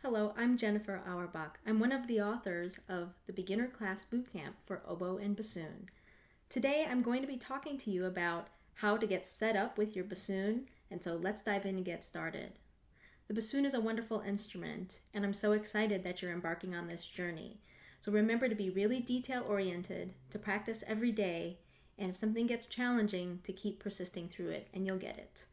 Hello, I'm Jennifer Auerbach. I'm one of the authors of the Beginner Class Bootcamp for Oboe and Bassoon. Today I'm going to be talking to you about how to get set up with your bassoon, and so let's dive in and get started. The bassoon is a wonderful instrument, and I'm so excited that you're embarking on this journey. So remember to be really detail-oriented, to practice every day, and if something gets challenging, to keep persisting through it, and you'll get it.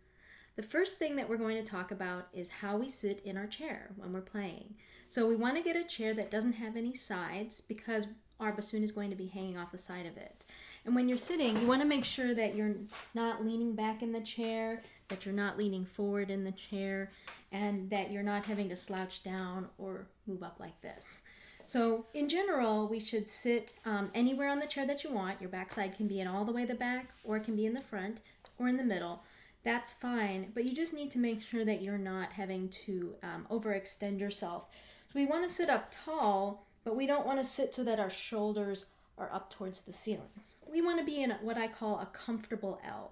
The first thing that we're going to talk about is how we sit in our chair when we're playing. So we want to get a chair that doesn't have any sides because our bassoon is going to be hanging off the side of it. And when you're sitting, you want to make sure that you're not leaning back in the chair, that you're not leaning forward in the chair, and that you're not having to slouch down or move up like this. So in general, we should sit anywhere on the chair that you want. Your backside can be in all the way the back, or it can be in the front or in the middle. That's fine, but you just need to make sure that you're not having to overextend yourself. So we want to sit up tall, but we don't want to sit so that our shoulders are up towards the ceiling. We want to be in what I call a comfortable L.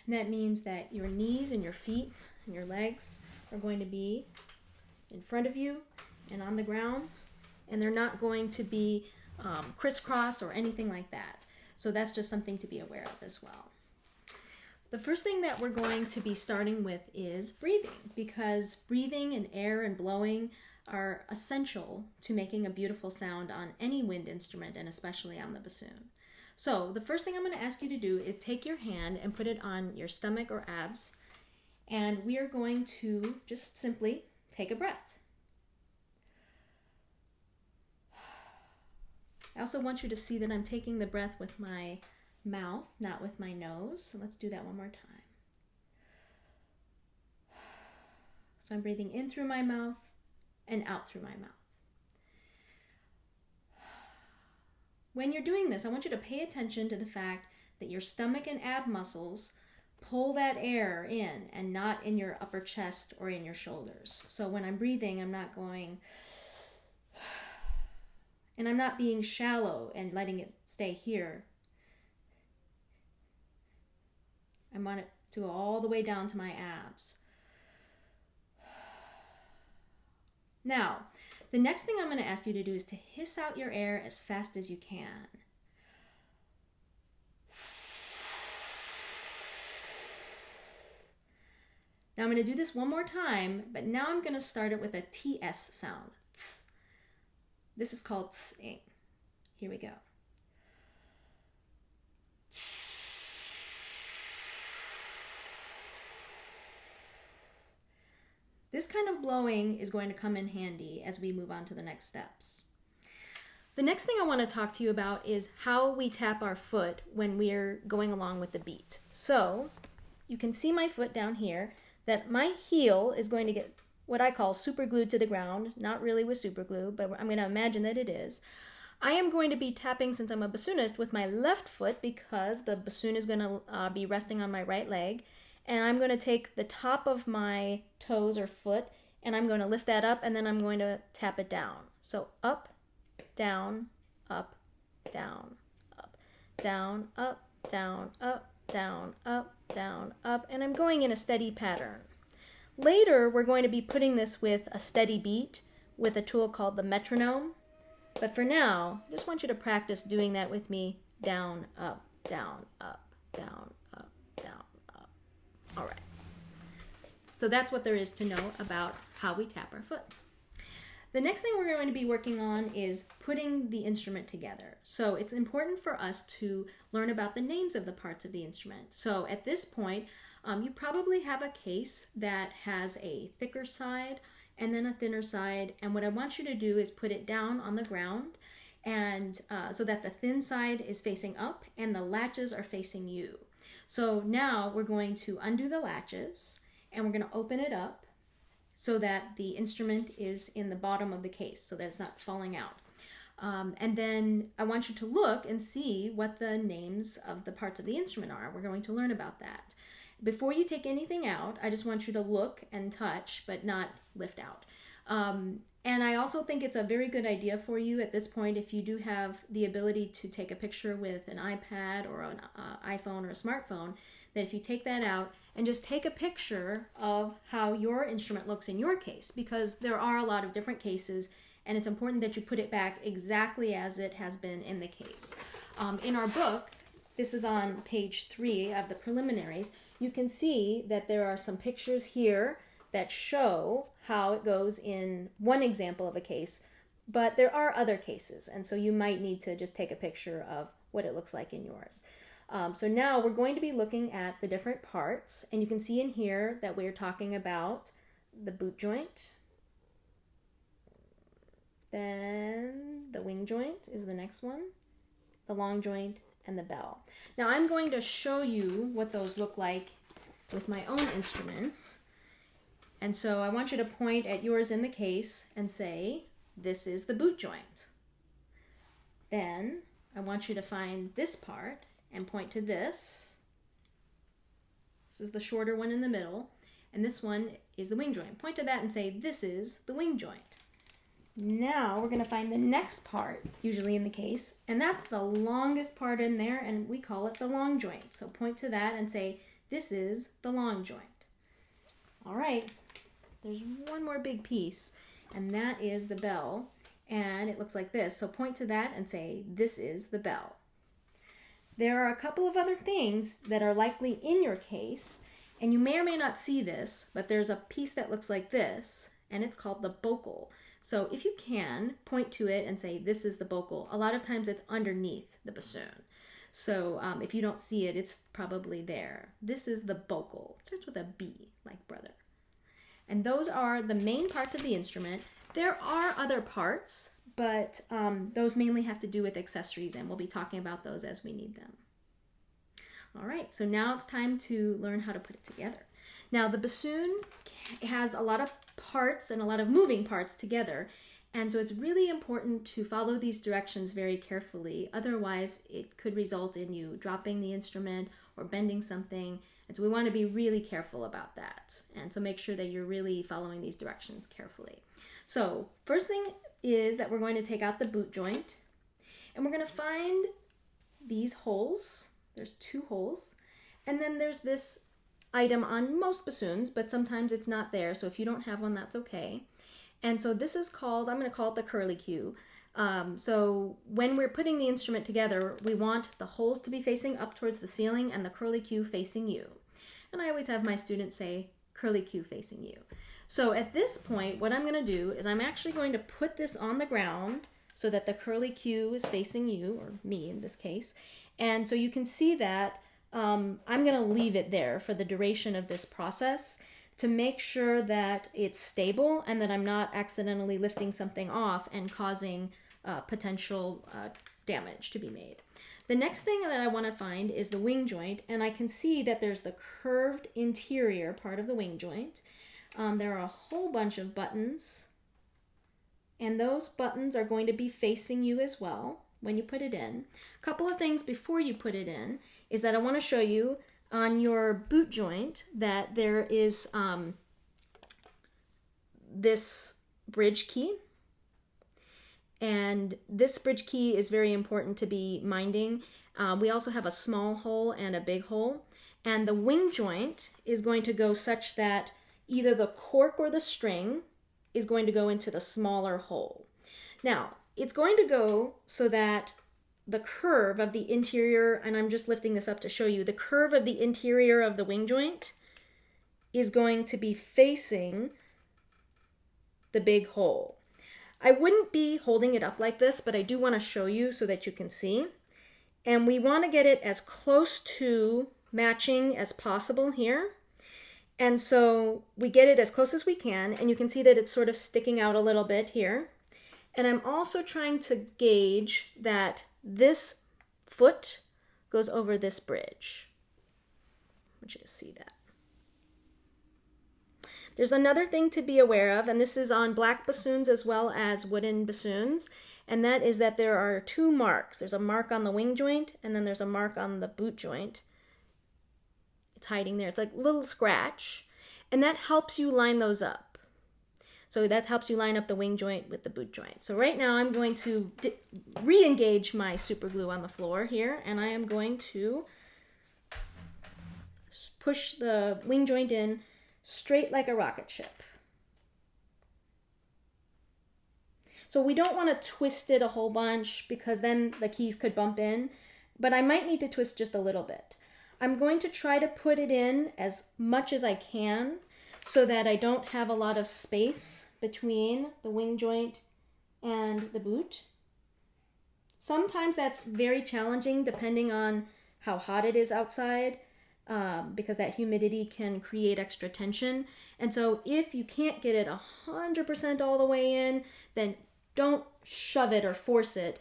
And that means that your knees and your feet and your legs are going to be in front of you and on the ground, and they're not going to be crisscross or anything like that. So that's just something to be aware of as well. The first thing that we're going to be starting with is breathing, because breathing and air and blowing are essential to making a beautiful sound on any wind instrument and especially on the bassoon. So the first thing I'm going to ask you to do is take your hand and put it on your stomach or abs, and we are going to just simply take a breath. I also want you to see that I'm taking the breath with my mouth, not with my nose. So let's do that one more time. So I'm breathing in through my mouth and out through my mouth. When you're doing this, I want you to pay attention to the fact that your stomach and ab muscles pull that air in and not in your upper chest or in your shoulders. So when I'm breathing, I'm not going, and I'm not being shallow and letting it stay here. I want it to go all the way down to my abs. Now, the next thing I'm going to ask you to do is to hiss out your air as fast as you can. Now I'm going to do this one more time, but now I'm going to start it with a TS sound. This is called tsing. Here we go. This kind of blowing is going to come in handy as we move on to the next steps. The next thing I want to talk to you about is how we tap our foot when we're going along with the beat. So you can see my foot down here, that my heel is going to get what I call super glued to the ground, not really with super glue, but I'm going to imagine that it is. I am going to be tapping, since I'm a bassoonist, with my left foot because the bassoon is going to be resting on my right leg. And I'm going to take the top of my toes or foot and I'm going to lift that up, and then I'm going to tap it down. So up, down, up, down, up, down, up, down, up, down, up, down, up, and I'm going in a steady pattern. Later, we're going to be putting this with a steady beat with a tool called the metronome. But for now, I just want you to practice doing that with me. Down, up, down, up, down, up, down. All right, so that's what there is to know about how we tap our foot. The next thing we're going to be working on is putting the instrument together. So it's important for us to learn about the names of the parts of the instrument. So at this point, you probably have a case that has a thicker side and then a thinner side. And what I want you to do is put it down on the ground, and so that the thin side is facing up and the latches are facing you. So now we're going to undo the latches and we're going to open it up so that the instrument is in the bottom of the case so that it's not falling out. And then I want you to look and see what the names of the parts of the instrument are. We're going to learn about that. Before you take anything out, I just want you to look and touch, but not lift out. And I also think it's a very good idea for you at this point, if you do have the ability to take a picture with an iPad or an iPhone or a smartphone, that if you take that out and just take a picture of how your instrument looks in your case, because there are a lot of different cases, and it's important that you put it back exactly as it has been in the case. In our book, this is on page 3 of the preliminaries, you can see that there are some pictures here that show how it goes in one example of a case, but there are other cases, and so you might need to just take a picture of what it looks like in yours. So now we're going to be looking at the different parts, and you can see in here that we're talking about the boot joint, then the wing joint is the next one, the long joint, and the bell. Now I'm going to show you what those look like with my own instruments. And so I want you to point at yours in the case and say, this is the boot joint. Then I want you to find this part and point to this. This is the shorter one in the middle, and this one is the wing joint. Point to that and say, this is the wing joint. Now we're going to find the next part, usually in the case, and that's the longest part in there, and we call it the long joint. So point to that and say, this is the long joint. All right, there's one more big piece, and that is the bell, and it looks like this. So point to that and say, this is the bell. There are a couple of other things that are likely in your case, and you may or may not see this, but there's a piece that looks like this, and it's called the bocal. So if you can, point to it and say, this is the bocal. A lot of times it's underneath the bassoon. So if you don't see it, it's probably there. This is the bocal. It starts with a B, like brother. And those are the main parts of the instrument. There are other parts, but those mainly have to do with accessories, and we'll be talking about those as we need them. All right, so now it's time to learn how to put it together. Now, the bassoon has a lot of parts and a lot of moving parts together, and so it's really important to follow these directions very carefully. Otherwise, it could result in you dropping the instrument or bending something, and so we want to be really careful about that. And so make sure that you're really following these directions carefully. So first thing is that we're going to take out the boot joint, and we're going to find these holes. There's 2 holes, and then there's this item on most bassoons, but sometimes it's not there, so if you don't have one, that's okay. And so this is called, I'm going to call it the curly cue. So when we're putting the instrument together, we want the holes to be facing up towards the ceiling and the curly cue facing you. And I always have my students say, curly cue facing you. So at this point, what I'm going to do is I'm actually going to put this on the ground so that the curly cue is facing you, or me in this case. And so you can see that I'm going to leave it there for the duration of this process to make sure that it's stable and that I'm not accidentally lifting something off and causing potential damage to be made. The next thing that I want to find is the wing joint, and I can see that there's the curved interior part of the wing joint. There are a whole bunch of buttons, and those buttons are going to be facing you as well when you put it in. A couple of things before you put it in is that I want to show you on your boot joint that there is this bridge key. And this bridge key is very important to be minding. We also have a small hole and a big hole. And the wing joint is going to go such that either the cork or the string is going to go into the smaller hole. Now, it's going to go so that the curve of the interior, and I'm just lifting this up to show you, the curve of the interior of the wing joint is going to be facing the big hole. I wouldn't be holding it up like this, but I do want to show you so that you can see. And we want to get it as close to matching as possible here. And so we get it as close as we can, and you can see that it's sort of sticking out a little bit here. And I'm also trying to gauge that this foot goes over this bridge. I want you to see that. There's another thing to be aware of, and this is on black bassoons as well as wooden bassoons, and that is that there are 2 marks. There's a mark on the wing joint, and then there's a mark on the boot joint. It's hiding there. It's like a little scratch, and that helps you line those up. So that helps you line up the wing joint with the boot joint. So right now I'm going to re-engage my super glue on the floor here, and I am going to push the wing joint in straight like a rocket ship. So we don't want to twist it a whole bunch because then the keys could bump in, but I might need to twist just a little bit. I'm going to try to put it in as much as I can so that I don't have a lot of space between the wing joint and the boot. Sometimes that's very challenging depending on how hot it is outside, because that humidity can create extra tension. And so if you can't get it 100% all the way in, then don't shove it or force it.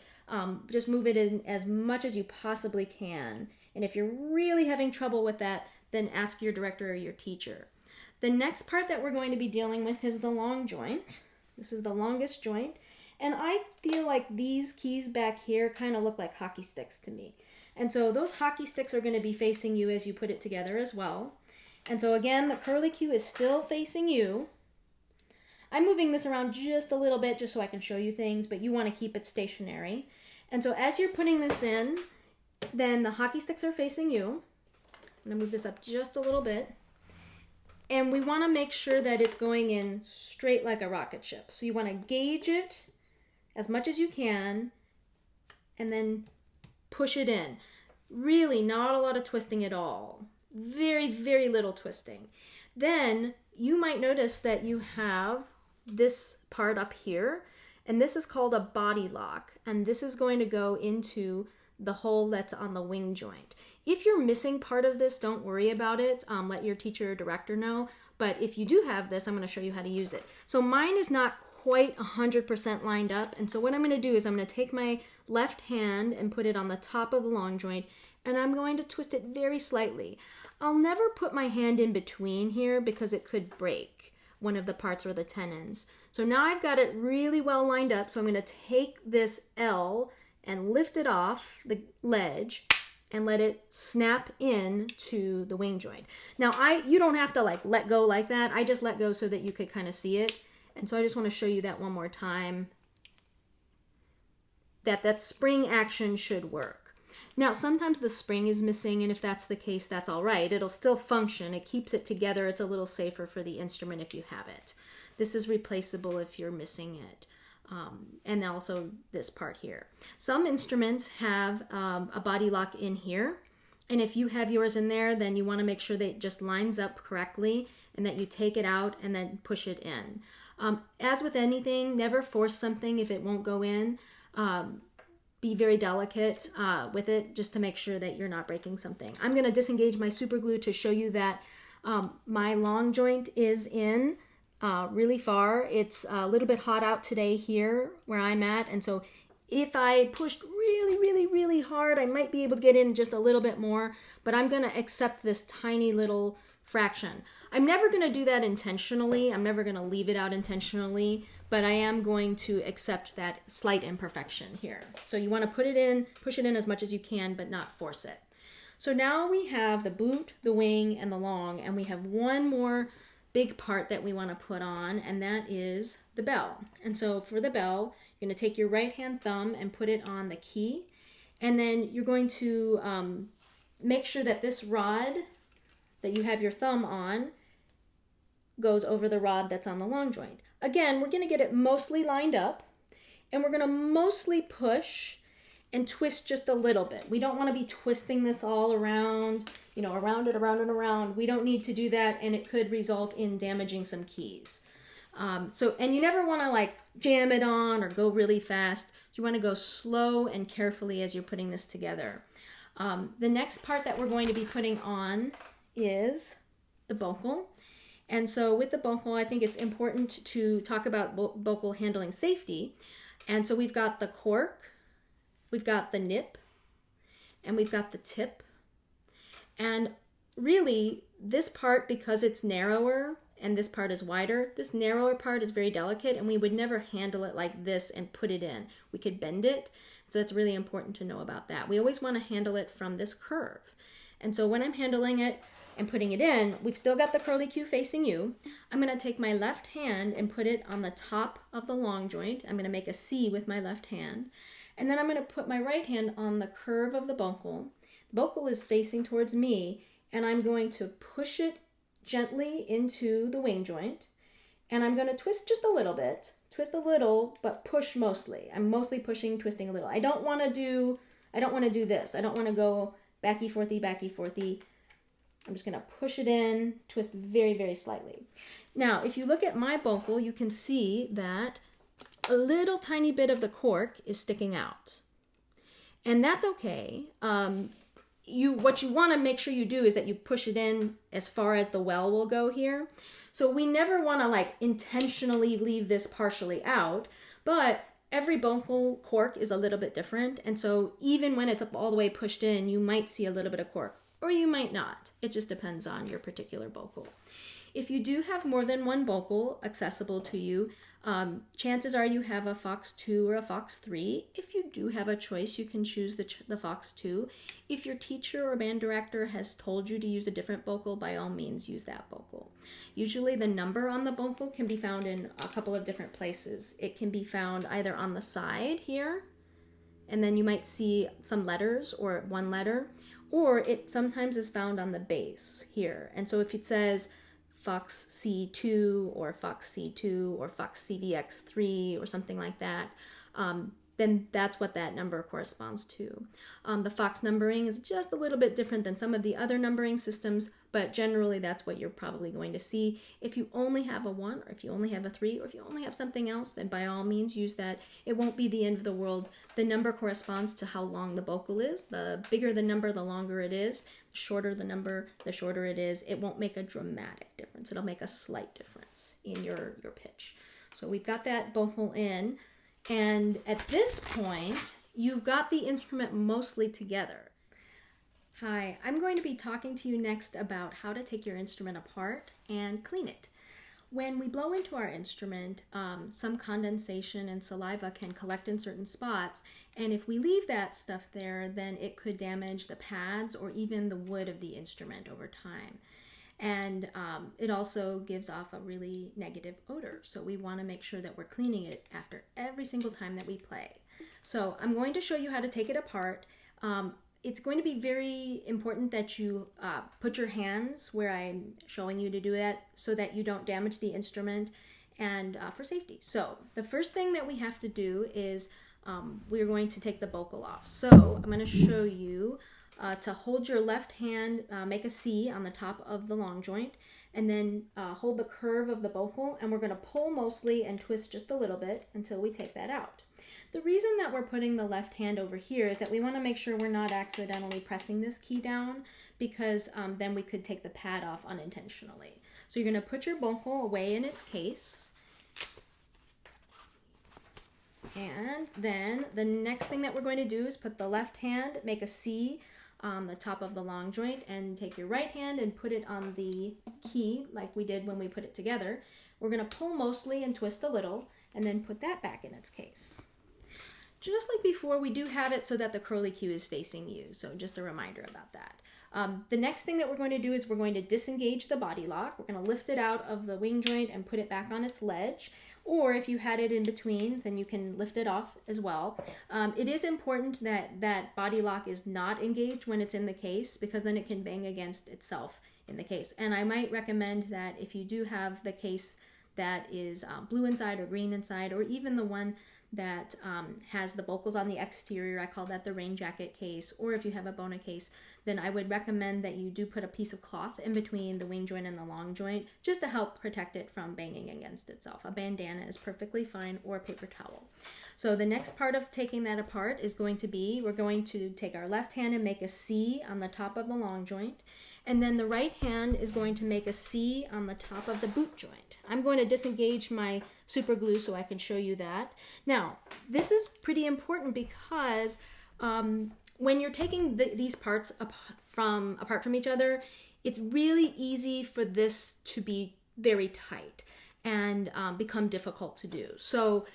Just move it in as much as you possibly can. And if you're really having trouble with that, then ask your director or your teacher. The next part that we're going to be dealing with is the long joint. This is the longest joint. And I feel like these keys back here kind of look like hockey sticks to me. And so those hockey sticks are going to be facing you as you put it together as well. And so again, the curly cue is still facing you. I'm moving this around just a little bit just so I can show you things, but you want to keep it stationary. And so as you're putting this in, then the hockey sticks are facing you. I'm going to move this up just a little bit. And we want to make sure that it's going in straight like a rocket ship. So you want to gauge it as much as you can and then push it in. Really not a lot of twisting at all. Very, very little twisting. Then you might notice that you have this part up here, and this is called a body lock, and this is going to go into the hole that's on the wing joint. If you're missing part of this, don't worry about it. Let your teacher or director know. But if you do have this, I'm going to show you how to use it. So mine is not quite 100% lined up, and so what I'm going to do is I'm going to take my left hand and put it on the top of the long joint, and I'm going to twist it very slightly. I'll never put my hand in between here because it could break one of the parts or the tendons. So now I've got it really well lined up, so I'm going to take this L and lift it off the ledge and let it snap in to the wing joint. Now you don't have to let go like that. I just let go so that you could kind of see it. And so I just want to show you that one more time, that spring action should work. Now, sometimes the spring is missing, and if that's the case, that's all right. It'll still function. It keeps it together. It's a little safer for the instrument if you have it. This is replaceable if you're missing it. And also this part here. Some instruments have a body lock in here. And if you have yours in there, then you want to make sure that it just lines up correctly and that you take it out and then push it in. As with anything, never force something if it won't go in. Be very delicate with it just to make sure that you're not breaking something. I'm going to disengage my super glue to show you that my long joint is in really far. It's a little bit hot out today here where I'm at, and so if I pushed really, really, really hard, I might be able to get in just a little bit more, but I'm going to accept this tiny little fraction. I'm never going to do that intentionally. I'm never going to leave it out intentionally, but I am going to accept that slight imperfection here. So you want to push it in as much as you can, but not force it. So now we have the boot, the wing, and the long, and we have one more big part that we want to put on, and that is the bell. And so for the bell, you're going to take your right hand thumb and put it on the key, and then you're going to make sure that this rod that you have your thumb on goes over the rod that's on the long joint. Again, we're going to get it mostly lined up, and we're going to mostly push and twist just a little bit. We don't want to be twisting this all around, around and around and around. We don't need to do that, and it could result in damaging some keys. And you never want to jam it on or go really fast. You want to go slow and carefully as you're putting this together. The next part that we're going to be putting on is the Bocal. And so with the Bocal, I think it's important to talk about Bocal handling safety. And so we've got the cork, we've got the nip, and we've got the tip. And really, this part, because it's narrower and this part is wider, this narrower part is very delicate, and we would never handle it like this and put it in. We could bend it, so it's really important to know about that. We always want to handle it from this curve. And so when I'm handling it and putting it in, we've still got the curly cue facing you. I'm going to take my left hand and put it on the top of the long joint. I'm going to make a C with my left hand. And then I'm going to put my right hand on the curve of the Bocal. The Bocal is facing towards me, and I'm going to push it gently into the wing joint, and I'm going to twist just a little bit. Twist a little, but push mostly. I'm mostly pushing, twisting a little. I don't want to do this. I don't want to go backy forthy. I'm just going to push it in, twist very, very slightly. Now, if you look at my bocal, you can see that a little tiny bit of the cork is sticking out. And that's okay. What you want to make sure you do is that you push it in as far as the well will go here. So we never want to like intentionally leave this partially out, but every bocal cork is a little bit different. And so even when it's up all the way pushed in, you might see a little bit of cork, or you might not. It just depends on your particular bocal. If you do have more than one bocal accessible to you, chances are you have a Fox 2 or a Fox 3. If you do have a choice, you can choose the Fox 2. If your teacher or band director has told you to use a different bocal, by all means use that bocal. Usually the number on the bocal can be found in a couple of different places. It can be found either on the side here, and then you might see some letters or one letter, or it sometimes is found on the base here. And so if it says Fox C2 or Fox C2 or Fox CVX3 or something like that, then that's what that number corresponds to. The Fox numbering is just a little bit different than some of the other numbering systems, but generally that's what you're probably going to see. If you only have a 1, or if you only have a 3, or if you only have something else, then by all means use that. It won't be the end of the world. The number corresponds to how long the bocal is. The bigger the number, the longer it is. The shorter the number, the shorter it is. It won't make a dramatic difference. It'll make a slight difference in your pitch. So we've got that bocal in. And at this point, you've got the instrument mostly together. Hi, I'm going to be talking to you next about how to take your instrument apart and clean it. When we blow into our instrument, some condensation and saliva can collect in certain spots, and if we leave that stuff there, then it could damage the pads or even the wood of the instrument over time. And it also gives off a really negative odor. So we want to make sure that we're cleaning it after every single time that we play. So I'm going to show you how to take it apart. It's going to be very important that you put your hands where I'm showing you to do that so that you don't damage the instrument and for safety. So the first thing that we have to do is we're going to take the bocal off. So I'm going to show you to hold your left hand, make a C on the top of the long joint, and then hold the curve of the bocal, and we're going to pull mostly and twist just a little bit until we take that out. The reason that we're putting the left hand over here is that we want to make sure we're not accidentally pressing this key down, because then we could take the pad off unintentionally. So you're going to put your bocal away in its case. And then the next thing that we're going to do is put the left hand, make a C on the top of the long joint, and take your right hand and put it on the key like we did when we put it together. We're going to pull mostly and twist a little, and then put that back in its case. Just like before, we do have it so that the curly cue is facing you, so just a reminder about that. The next thing that we're going to do is we're going to disengage the body lock. We're going to lift it out of the wing joint and put it back on its ledge. Or if you had it in between, then you can lift it off as well. It is important that that body lock is not engaged when it's in the case, because then it can bang against itself in the case. And I might recommend that if you do have the case that is blue inside or green inside, or even the one that has the bocals on the exterior, I call that the rain jacket case, or if you have a Bona case, then I would recommend that you do put a piece of cloth in between the wing joint and the long joint, just to help protect it from banging against itself. A bandana is perfectly fine, or a paper towel. So the next part of taking that apart is going to be, we're going to take our left hand and make a C on the top of the long joint, and then the right hand is going to make a C on the top of the boot joint. I'm going to disengage my super glue so I can show you that. Now, this is pretty important because when you're taking these parts apart from each other, it's really easy for this to be very tight and become difficult to do. So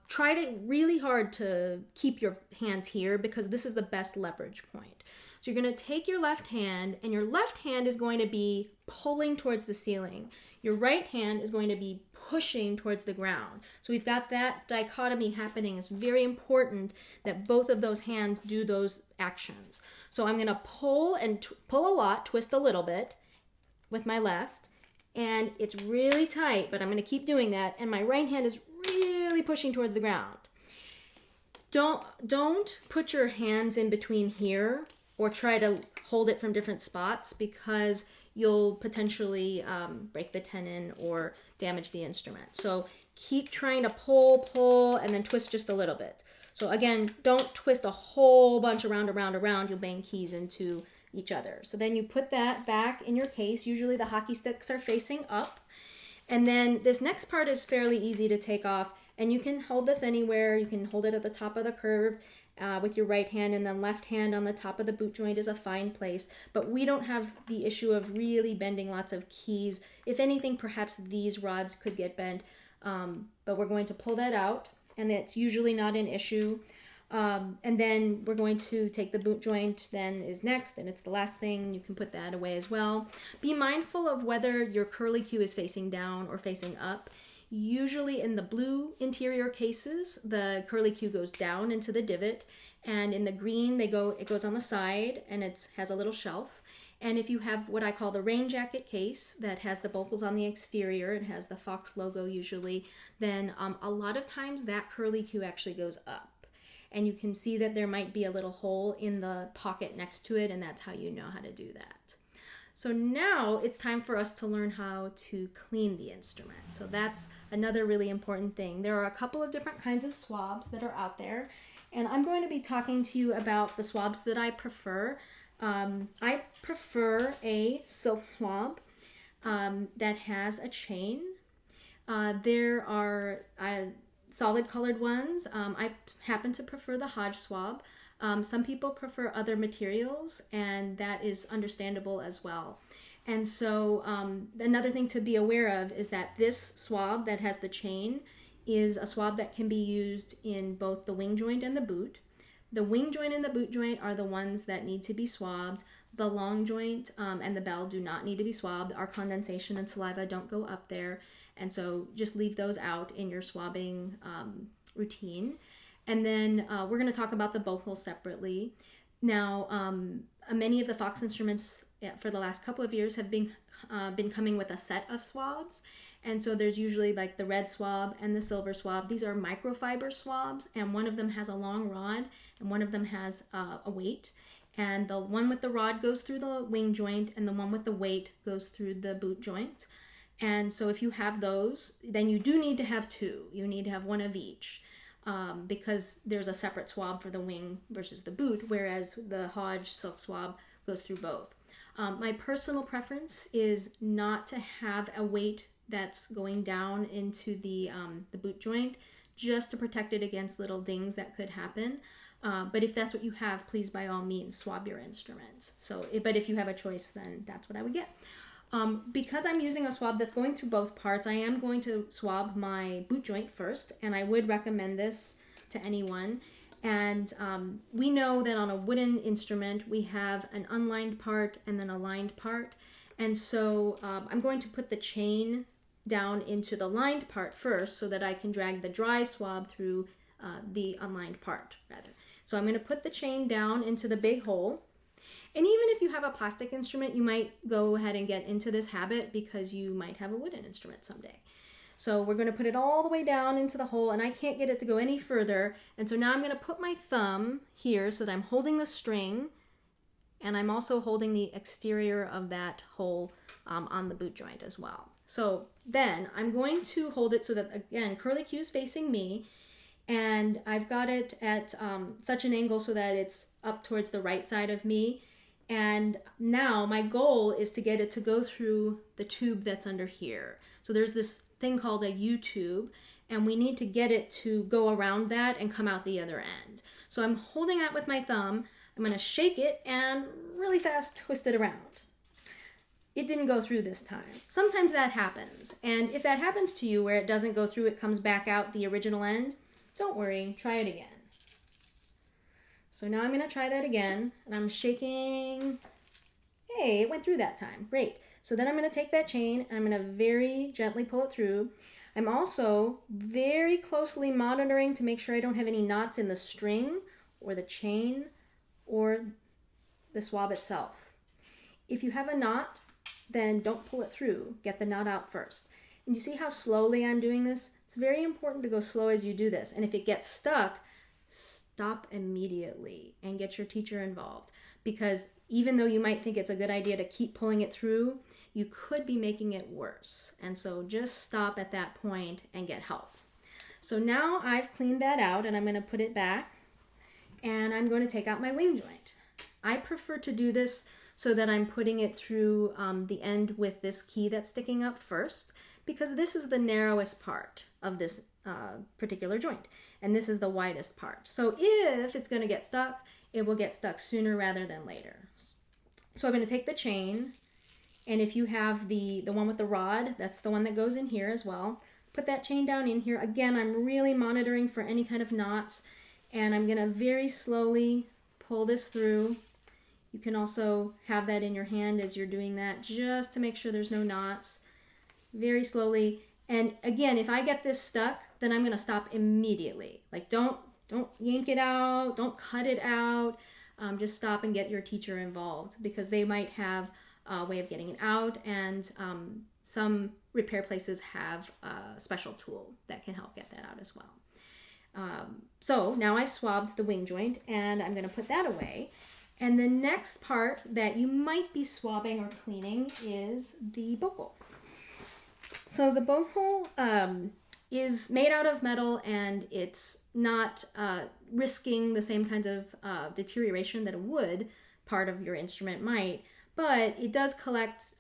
try to really hard to keep your hands here, because this is the best leverage point. So you're going to take your left hand, and your left hand is going to be pulling towards the ceiling. Your right hand is going to be pushing towards the ground. So we've got that dichotomy happening. It's very important that both of those hands do those actions. So I'm going to pull and pull a lot, twist a little bit with my left, and it's really tight, but I'm going to keep doing that, and my right hand is really pushing towards the ground. Don't put your hands in between here or try to hold it from different spots, because you'll potentially break the tenon or damage the instrument. So keep trying to pull, and then twist just a little bit. So again, don't twist a whole bunch around. You'll bang keys into each other. So then you put that back in your case. Usually the hockey sticks are facing up. And then this next part is fairly easy to take off. And you can hold this anywhere. You can hold it at the top of the curve with your right hand, and then left hand on the top of the boot joint is a fine place. But we don't have the issue of really bending lots of keys. If anything, perhaps these rods could get bent, but we're going to pull that out, and that's usually not an issue. And then we're going to take the boot joint, then is next, and it's the last thing. You can put that away as well. Be mindful of whether your curly cue is facing down or facing up. Usually in the blue interior cases, the curly cue goes down into the divot, and in the green it goes on the side, and it has a little shelf. And if you have what I call the rain jacket case that has the Bocals on the exterior, it has the Fox logo usually, then a lot of times that curly cue actually goes up. And you can see that there might be a little hole in the pocket next to it, and that's how you know how to do that. So now it's time for us to learn how to clean the instrument. So that's another really important thing. There are a couple of different kinds of swabs that are out there, and I'm going to be talking to you about the swabs that I prefer. I prefer a silk swab that has a chain. There are solid colored ones. I happen to prefer the Hodge swab. Some people prefer other materials, and that is understandable as well. And so another thing to be aware of is that this swab that has the chain is a swab that can be used in both the wing joint and the boot. The wing joint and the boot joint are the ones that need to be swabbed. The long joint and the bell do not need to be swabbed. Our condensation and saliva don't go up there, and so just leave those out in your swabbing routine. And then we're going to talk about the Bocal separately. Now, many of the Fox instruments for the last couple of years have been coming with a set of swabs. And so there's usually like the red swab and the silver swab. These are microfiber swabs, and one of them has a long rod and one of them has a weight. And the one with the rod goes through the wing joint, and the one with the weight goes through the boot joint. And so if you have those, then you do need to have two. You need to have one of each. Because there's a separate swab for the wing versus the boot, whereas the Hodge silk swab goes through both. My personal preference is not to have a weight that's going down into the boot joint, just to protect it against little dings that could happen. But if that's what you have, please by all means swab your instruments. But if you have a choice, then that's what I would get. Because I'm using a swab that's going through both parts, I am going to swab my boot joint first, and I would recommend this to anyone. And we know that on a wooden instrument, we have an unlined part and then a lined part. And so I'm going to put the chain down into the lined part first so that I can drag the dry swab through the unlined part, rather. So I'm going to put the chain down into the big hole. And even if you have a plastic instrument, you might go ahead and get into this habit because you might have a wooden instrument someday. So we're going to put it all the way down into the hole, and I can't get it to go any further. And so now I'm going to put my thumb here so that I'm holding the string, and I'm also holding the exterior of that hole on the boot joint as well. So then I'm going to hold it so that, again, curly cue is facing me, and I've got it at such an angle so that it's up towards the right side of me. And now my goal is to get it to go through the tube that's under here. So there's this thing called a U-tube, and we need to get it to go around that and come out the other end. So I'm holding that with my thumb. I'm going to shake it and really fast twist it around. It didn't go through this time. Sometimes that happens. And if that happens to you where it doesn't go through, it comes back out the original end, don't worry, try it again. So now I'm going to try that again, and I'm shaking. Hey, it went through that time. Great. So then I'm going to take that chain, and I'm going to very gently pull it through. I'm also very closely monitoring to make sure I don't have any knots in the string or the chain or the swab itself. If you have a knot, then don't pull it through. Get the knot out first. And you see how slowly I'm doing this? It's very important to go slow as you do this. And if it gets stuck, stop immediately and get your teacher involved. Because even though you might think it's a good idea to keep pulling it through, you could be making it worse. And so just stop at that point and get help. So now I've cleaned that out and I'm going to put it back and I'm going to take out my wing joint. I prefer to do this so that I'm putting it through the end with this key that's sticking up first, because this is the narrowest part of this particular joint and this is the widest part. So if it's going to get stuck, it will get stuck sooner rather than later. So I'm going to take the chain, and if you have the one with the rod, that's the one that goes in here as well. Put that chain down in here. Again, I'm really monitoring for any kind of knots, and I'm going to very slowly pull this through. You can also have that in your hand as you're doing that, just to make sure there's no knots. Very slowly. And again, if I get this stuck, then I'm going to stop immediately. Like don't yank it out, don't cut it out. Just stop and get your teacher involved, because they might have a way of getting it out, and some repair places have a special tool that can help get that out as well. So now I've swabbed the wing joint and I'm going to put that away. And the next part that you might be swabbing or cleaning is the bocal. So the bocal is made out of metal, and it's not risking the same kinds of deterioration that a wood part of your instrument might, but it does collect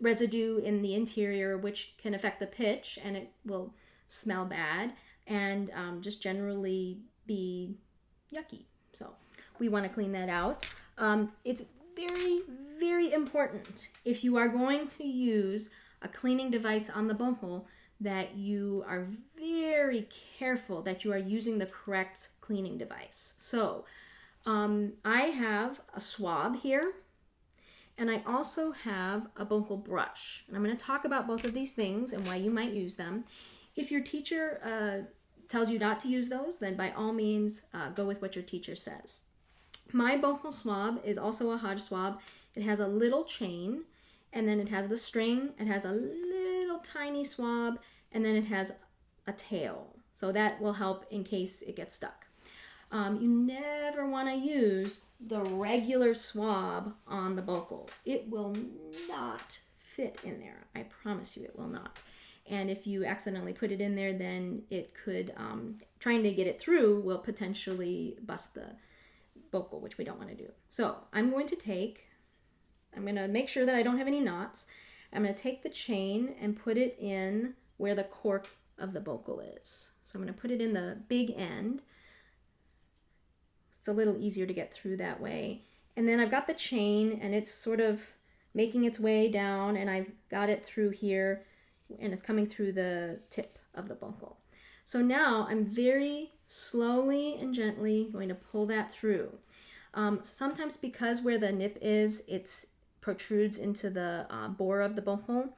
residue in the interior, which can affect the pitch, and it will smell bad and just generally be yucky. So we want to clean that out. It's very, very important, if you are going to use a cleaning device on the bocal, that you are very careful that you are using the correct cleaning device. So I have a swab here, and I also have a bocal brush. And I'm going to talk about both of these things and why you might use them. If your teacher tells you not to use those, then by all means go with what your teacher says. My bocal swab is also a Hodge swab. It has a little chain, and then it has the string. It has a little tiny swab, and then it has a tail. So that will help in case it gets stuck. You never want to use the regular swab on the bocal. It will not fit in there. I promise you it will not. And if you accidentally put it in there, then it could, trying to get it through will potentially bust the bocal, which we don't want to do. So I'm going to make sure that I don't have any knots. I'm going to take the chain and put it in where the cork of the bocal is. So I'm going to put it in the big end. It's a little easier to get through that way. And then I've got the chain, and it's sort of making its way down, and I've got it through here, and it's coming through the tip of the bocal. So now I'm very slowly and gently going to pull that through. Sometimes because where the nip is, it protrudes into the bore of the bocal.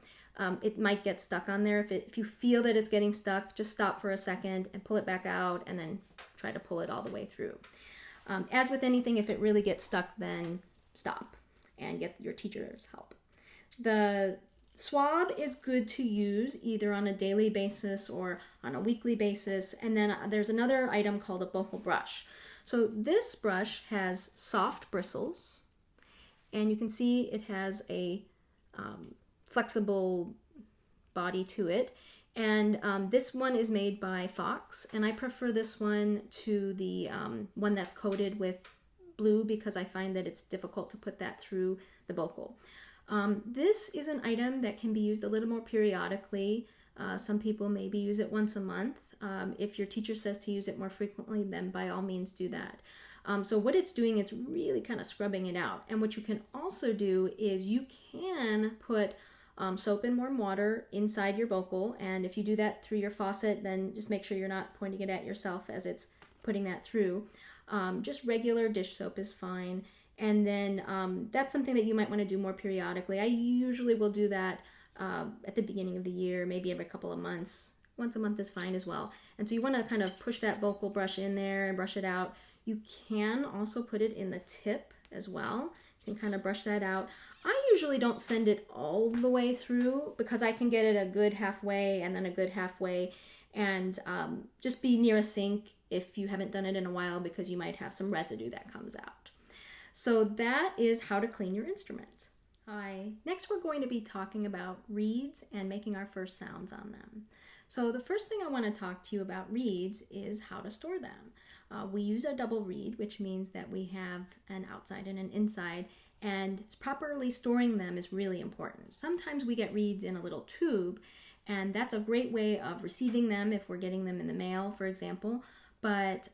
It might get stuck on there. If you feel that it's getting stuck, just stop for a second and pull it back out, and then try to pull it all the way through. As with anything, if it really gets stuck, then stop and get your teacher's help. The swab is good to use either on a daily basis or on a weekly basis. And then there's another item called a bocal brush. So this brush has soft bristles, and you can see it has a flexible body to it. And this one is made by Fox, and I prefer this one to the one that's coated with blue, because I find that it's difficult to put that through the bocal. This is an item that can be used a little more periodically. Some people maybe use it once a month. If your teacher says to use it more frequently, then by all means do that. So what it's doing, it's really kind of scrubbing it out. And what you can also do is you can put soap and warm water inside your bocal, and if you do that through your faucet, then just make sure you're not pointing it at yourself as it's putting that through. Just regular dish soap is fine. And then that's something that you might want to do more periodically. I usually will do that at the beginning of the year, maybe every couple of months. Once a month is fine as well. And so you want to kind of push that Bocal brush in there and brush it out. You can also put it in the tip as well. You can kind of brush that out. I usually don't send it all the way through because I can get it a good halfway and then a good halfway, and just be near a sink if you haven't done it in a while because you might have some residue that comes out. So that is how to clean your instrument. Hi. Next we're going to be talking about reeds and making our first sounds on them. So the first thing I want to talk to you about reeds is how to store them. We use a double reed, which means that we have an outside and an inside, and properly storing them is really important. Sometimes we get reeds in a little tube, and that's a great way of receiving them if we're getting them in the mail, for example, but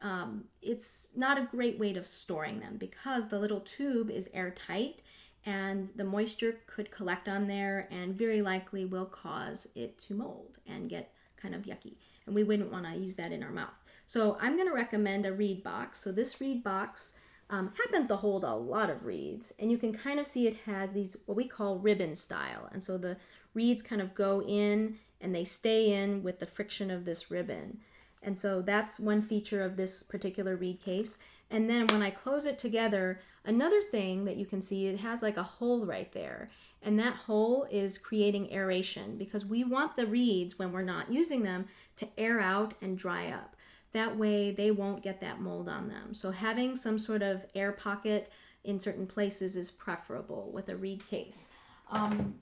it's not a great way of storing them because the little tube is airtight and the moisture could collect on there and very likely will cause it to mold and get kind of yucky, and we wouldn't want to use that in our mouth. So I'm going to recommend a reed box. So this reed box happens to hold a lot of reeds, and you can kind of see it has these what we call ribbon style, and so the reeds kind of go in and they stay in with the friction of this ribbon. And so that's one feature of this particular reed case. And then when I close it together, another thing that you can see, it has like a hole right there. And that hole is creating aeration because we want the reeds, when we're not using them, to air out and dry up. That way they won't get that mold on them. So having some sort of air pocket in certain places is preferable with a reed case.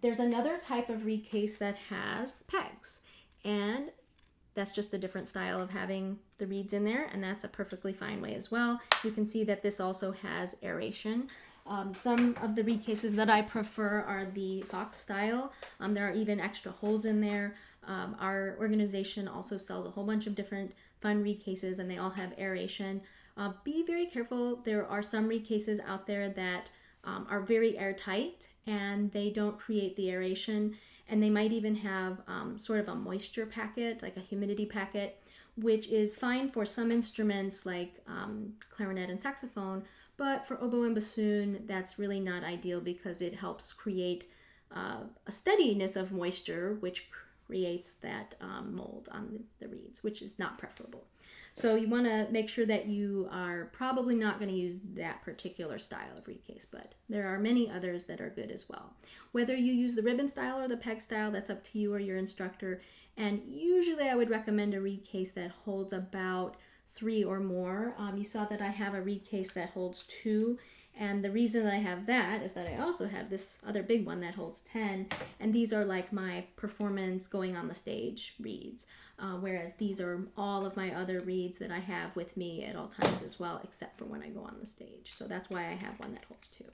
There's another type of reed case that has pegs, and that's just a different style of having the reeds in there, and that's a perfectly fine way as well. You can see that this also has aeration. Some of the reed cases that I prefer are the box style. There are even extra holes in there. Our organization also sells a whole bunch of different fun reed cases, and they all have aeration. Be very careful. There are some reed cases out there that are very airtight and they don't create the aeration, and they might even have sort of a moisture packet, like a humidity packet, which is fine for some instruments like clarinet and saxophone, but for oboe and bassoon that's really not ideal because it helps create a steadiness of moisture, which creates that mold on the reeds, which is not preferable. So you want to make sure that you are probably not going to use that particular style of reed case, but there are many others that are good as well. Whether you use the ribbon style or the peg style, that's up to you or your instructor. And usually I would recommend a reed case that holds about 3 or more. You saw that I have a reed case that holds 2. And the reason that I have that is that I also have this other big one that holds 10. And these are like my performance going on the stage reeds. Whereas these are all of my other reeds that I have with me at all times as well, except for when I go on the stage. So that's why I have one that holds 2.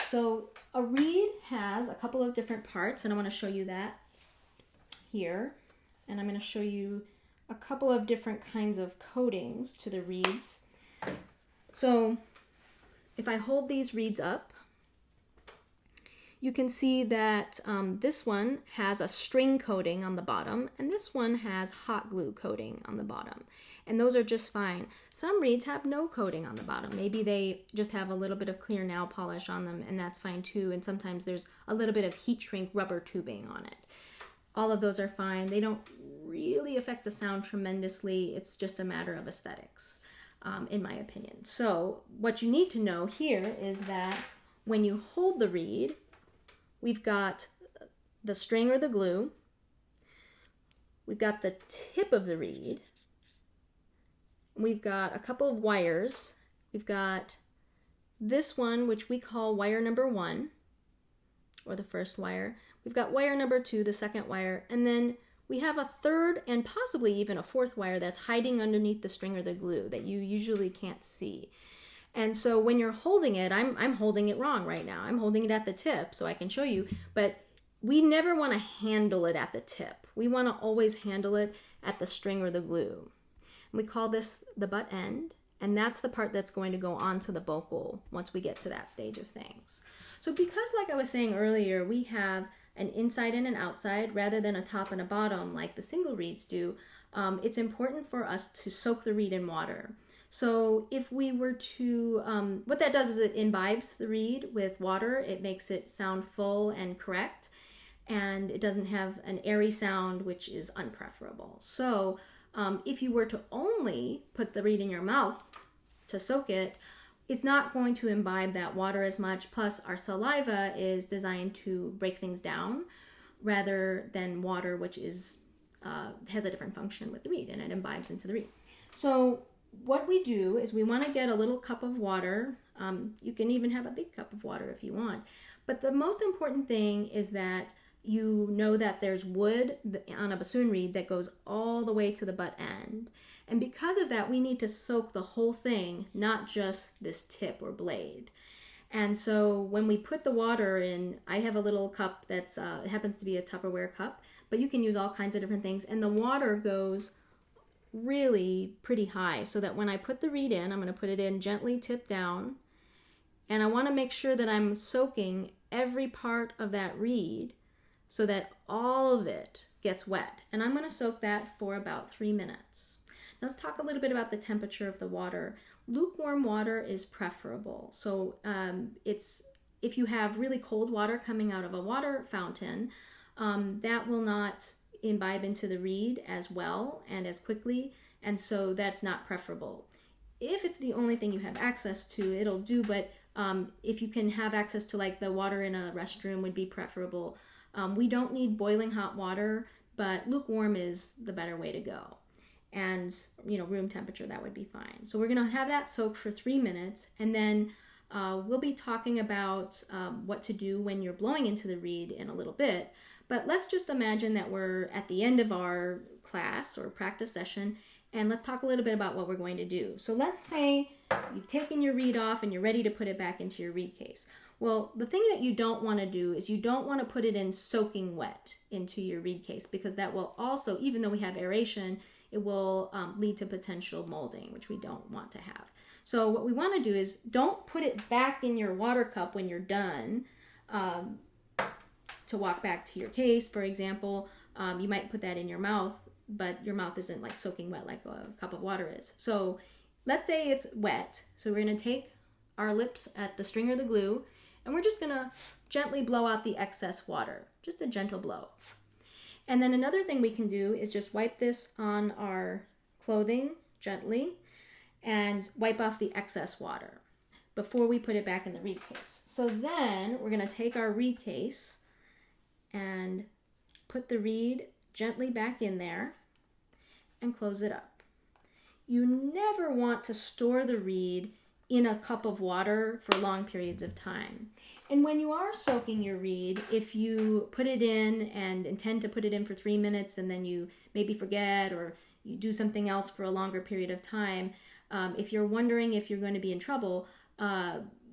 So a reed has a couple of different parts, and I want to show you that here. And I'm going to show you a couple of different kinds of coatings to the reeds. So if I hold these reeds up, you can see that this one has a string coating on the bottom, and this one has hot glue coating on the bottom. And those are just fine. Some reeds have no coating on the bottom. Maybe they just have a little bit of clear nail polish on them, and that's fine too. And sometimes there's a little bit of heat shrink rubber tubing on it. All of those are fine. They don't really affect the sound tremendously. It's just a matter of aesthetics, in my opinion. So what you need to know here is that when you hold the reed, we've got the string or the glue, we've got the tip of the reed, we've got a couple of wires, we've got this one which we call wire number 1, or the first wire, we've got wire number 2, the second wire, and then we have a third and possibly even a fourth wire that's hiding underneath the string or the glue that you usually can't see. And so when you're holding it, I'm holding it wrong right now. I'm holding it at the tip so I can show you, but we never want to handle it at the tip. We want to always handle it at the string or the glue. And we call this the butt end, and that's the part that's going to go onto the Bocal once we get to that stage of things. So because, like I was saying earlier, we have an inside and an outside rather than a top and a bottom like the single reeds do, it's important for us to soak the reed in water. So if we were to, what that does is it imbibes the reed with water. It makes it sound full and correct. and it doesn't have an airy sound, which is unpreferable. So if you were to only put the reed in your mouth to soak it, it's not going to imbibe that water as much. Plus, our saliva is designed to break things down rather than water, which is has a different function with the reed, and it imbibes into the reed. So what we do is we want to get a little cup of water. You can even have a big cup of water if you want. But the most important thing is that you know that there's wood on a bassoon reed that goes all the way to the butt end. And because of that, we need to soak the whole thing, not just this tip or blade. And so when we put the water in, I have a little cup that's, it happens to be a Tupperware cup, but you can use all kinds of different things. And the water goes really pretty high, so that when I put the reed in, I'm going to put it in gently tip down. And I want to make sure that I'm soaking every part of that reed so that all of it gets wet. And I'm going to soak that for about 3 minutes. Now let's talk a little bit about the temperature of the water. Lukewarm water is preferable. So if you have really cold water coming out of a water fountain, that will not imbibe into the reed as well and as quickly, and so that's not preferable. If it's the only thing you have access to, it'll do, but if you can have access to, like, the water in a restroom would be preferable. We don't need boiling hot water, but lukewarm is the better way to go. And, room temperature, that would be fine. So we're going to have that soak for 3 minutes, and then we'll be talking about what to do when you're blowing into the reed in a little bit. But let's just imagine that we're at the end of our class or practice session, and let's talk a little bit about what we're going to do. So let's say you've taken your reed off and you're ready to put it back into your reed case. Well, the thing that you don't want to do is you don't want to put it in soaking wet into your reed case, because that will also, even though we have aeration, it will lead to potential molding, which we don't want to have. So what we want to do is don't put it back in your water cup when you're done to walk back to your case, for example. You might put that in your mouth, but your mouth isn't like soaking wet like a cup of water is. So let's say it's wet. So we're going to take our lips at the string or the glue, and we're just going to gently blow out the excess water. Just a gentle blow. And then another thing we can do is just wipe this on our clothing gently and wipe off the excess water before we put it back in the reed case. So then we're going to take our reed case and put the reed gently back in there and close it up. You never want to store the reed in a cup of water for long periods of time. And when you are soaking your reed, if you put it in and intend to put it in for 3 minutes and then you maybe forget, or you do something else for a longer period of time, if you're wondering if you're going to be in trouble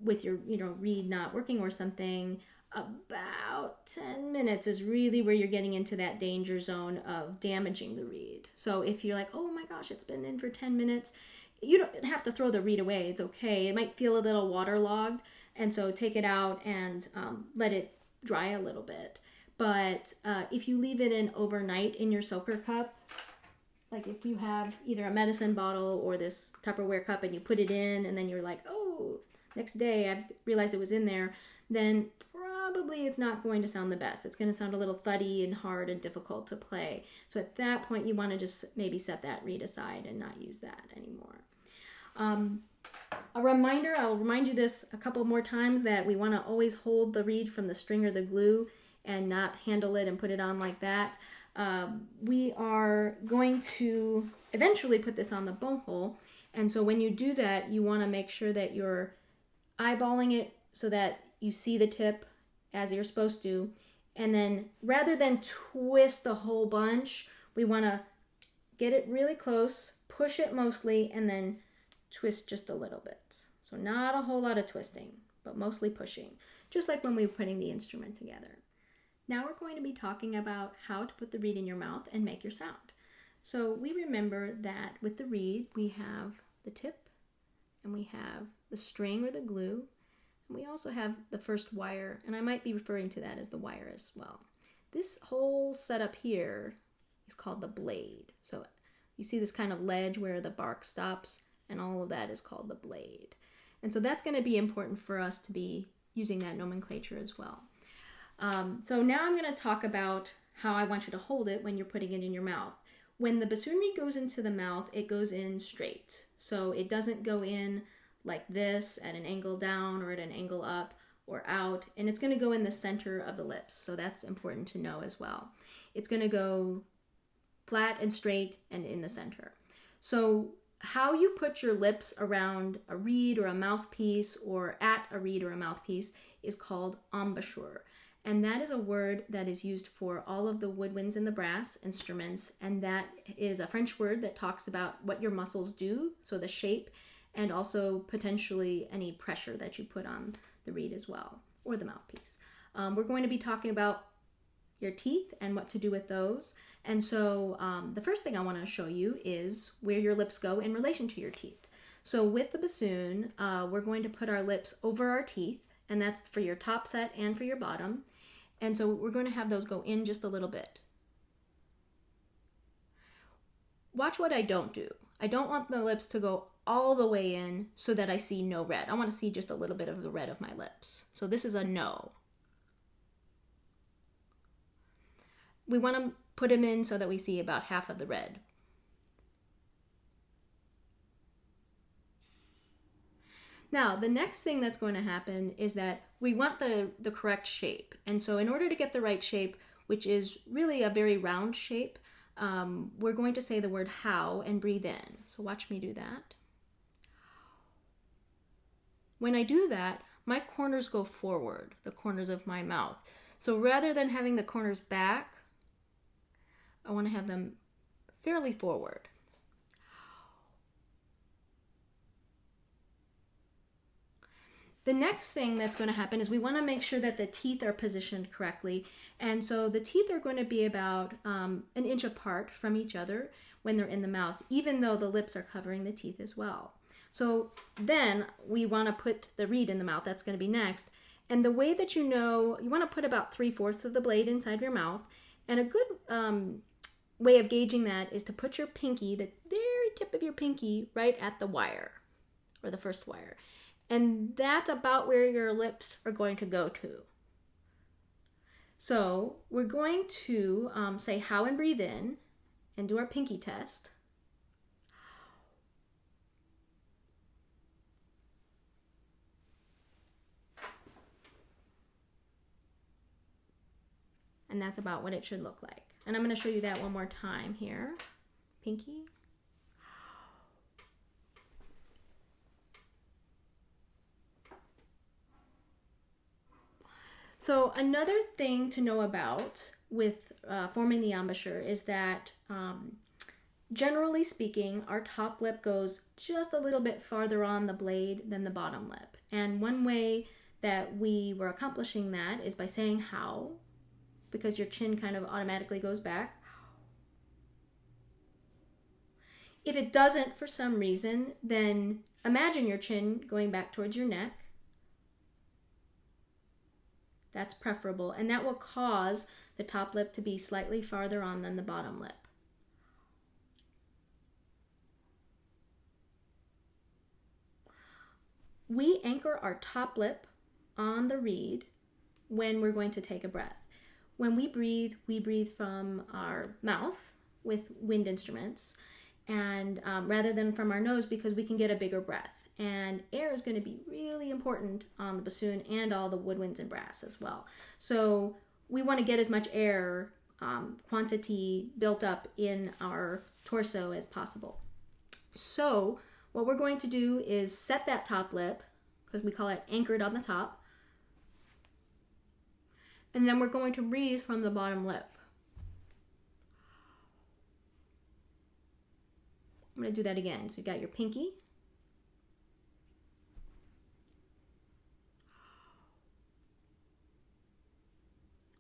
with your reed not working or something, about 10 minutes is really where you're getting into that danger zone of damaging the reed. So if you're like, oh my gosh, it's been in for 10 minutes, you don't have to throw the reed away. It's okay. It might feel a little waterlogged, and so take it out and let it dry a little bit. But if you leave it in overnight in your soaker cup, like if you have either a medicine bottle or this Tupperware cup and you put it in and then you're like, oh, next day I realized it was in there, then probably it's not going to sound the best. It's going to sound a little thuddy and hard and difficult to play. So at that point, you want to just maybe set that reed aside and not use that anymore. A reminder, I'll remind you this a couple more times, that we want to always hold the reed from the string or the glue and not handle it and put it on like that. We are going to eventually put this on the Bocal, and so when you do that, you want to make sure that you're eyeballing it so that you see the tip as you're supposed to, and then rather than twist a whole bunch, we want to get it really close, push it mostly, and then twist just a little bit. So not a whole lot of twisting, but mostly pushing, just like when we were putting the instrument together. Now we're going to be talking about how to put the reed in your mouth and make your sound. So we remember that with the reed, we have the tip, and we have the string or the glue, and we also have the first wire, and I might be referring to that as the wire as well. This whole setup here is called the blade. So you see this kind of ledge where the bark stops, and all of that is called the blade. And so that's going to be important for us to be using that nomenclature as well. So now I'm going to talk about how I want you to hold it when you're putting it in your mouth. When the bassoon reed goes into the mouth, it goes in straight. So it doesn't go in like this at an angle down or at an angle up or out. And it's going to go in the center of the lips. So that's important to know as well. It's going to go flat and straight and in the center. So how you put your lips around a reed or a mouthpiece or at a reed or a mouthpiece is called embouchure. And that is a word that is used for all of the woodwinds and the brass instruments. And that is a French word that talks about what your muscles do, so the shape, and also potentially any pressure that you put on the reed as well, or the mouthpiece. We're going to be talking about your teeth and what to do with those. And so the first thing I want to show you is where your lips go in relation to your teeth. So with the bassoon, we're going to put our lips over our teeth, and that's for your top set and for your bottom. And so we're going to have those go in just a little bit. Watch what I don't do. I don't want the lips to go all the way in so that I see no red. I want to see just a little bit of the red of my lips. So this is a no. We want to put them in so that we see about half of the red. Now, the next thing that's going to happen is that we want the correct shape. And so in order to get the right shape, which is really a very round shape, we're going to say the word how and breathe in. So watch me do that. When I do that, my corners go forward, the corners of my mouth. So rather than having the corners back, I want to have them fairly forward. The next thing that's going to happen is we want to make sure that the teeth are positioned correctly. And so the teeth are going to be about an inch apart from each other when they're in the mouth, even though the lips are covering the teeth as well. So then we want to put the reed in the mouth. That's going to be next. And the way that you want to put about 3/4 of the blade inside your mouth. And a good way of gauging that is to put your pinky, the very tip of your pinky, right at the wire, or the first wire. And that's about where your lips are going to go to. So we're going to say how and breathe in and do our pinky test. And that's about what it should look like. And I'm going to show you that one more time here. Pinky. So another thing to know about with forming the embouchure is that generally speaking, our top lip goes just a little bit farther on the blade than the bottom lip. And one way that we were accomplishing that is by saying how, because your chin kind of automatically goes back. If it doesn't for some reason, then imagine your chin going back towards your neck. That's preferable, and that will cause the top lip to be slightly farther on than the bottom lip. We anchor our top lip on the reed when we're going to take a breath. When we breathe from our mouth with wind instruments, and rather than from our nose, because we can get a bigger breath. And air is going to be really important on the bassoon and all the woodwinds and brass as well. So we want to get as much air quantity built up in our torso as possible. So what we're going to do is set that top lip, because we call it anchored on the top. And then we're going to breathe from the bottom lip. I'm going to do that again. So you got your pinky.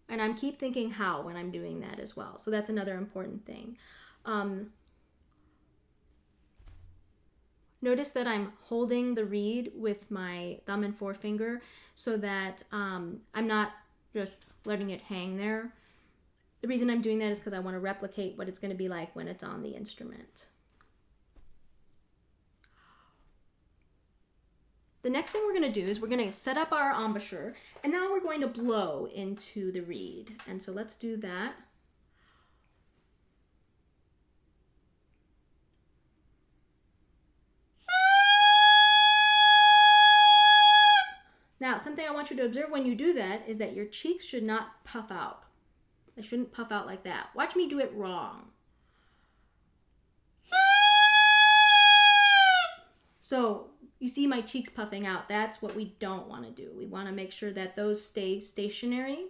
And I'm keep thinking how when I'm doing that as well. So that's another important thing. Notice that I'm holding the reed with my thumb and forefinger so that I'm not just letting it hang there. The reason I'm doing that is because I want to replicate what it's going to be like when it's on the instrument. the next thing we're going to do is we're going to set up our embouchure, and now we're going to blow into the reed. And so let's do that. Now, something I want you to observe when you do that is that your cheeks should not puff out. They shouldn't puff out like that. Watch me do it wrong. So you see my cheeks puffing out. That's what we don't want to do. We want to make sure that those stay stationary.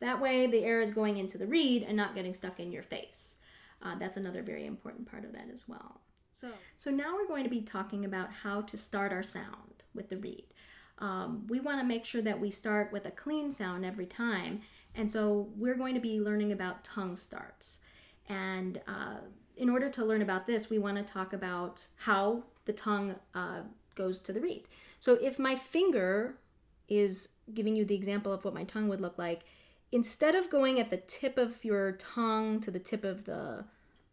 That way the air is going into the reed and not getting stuck in your face. That's another very important part of that as well. So now we're going to be talking about how to start our sound with the reed. We want to make sure that we start with a clean sound every time. And so we're going to be learning about tongue starts. And in order to learn about this, we want to talk about how the tongue goes to the reed. So if my finger is giving you the example of what my tongue would look like, instead of going at the tip of your tongue to the tip of the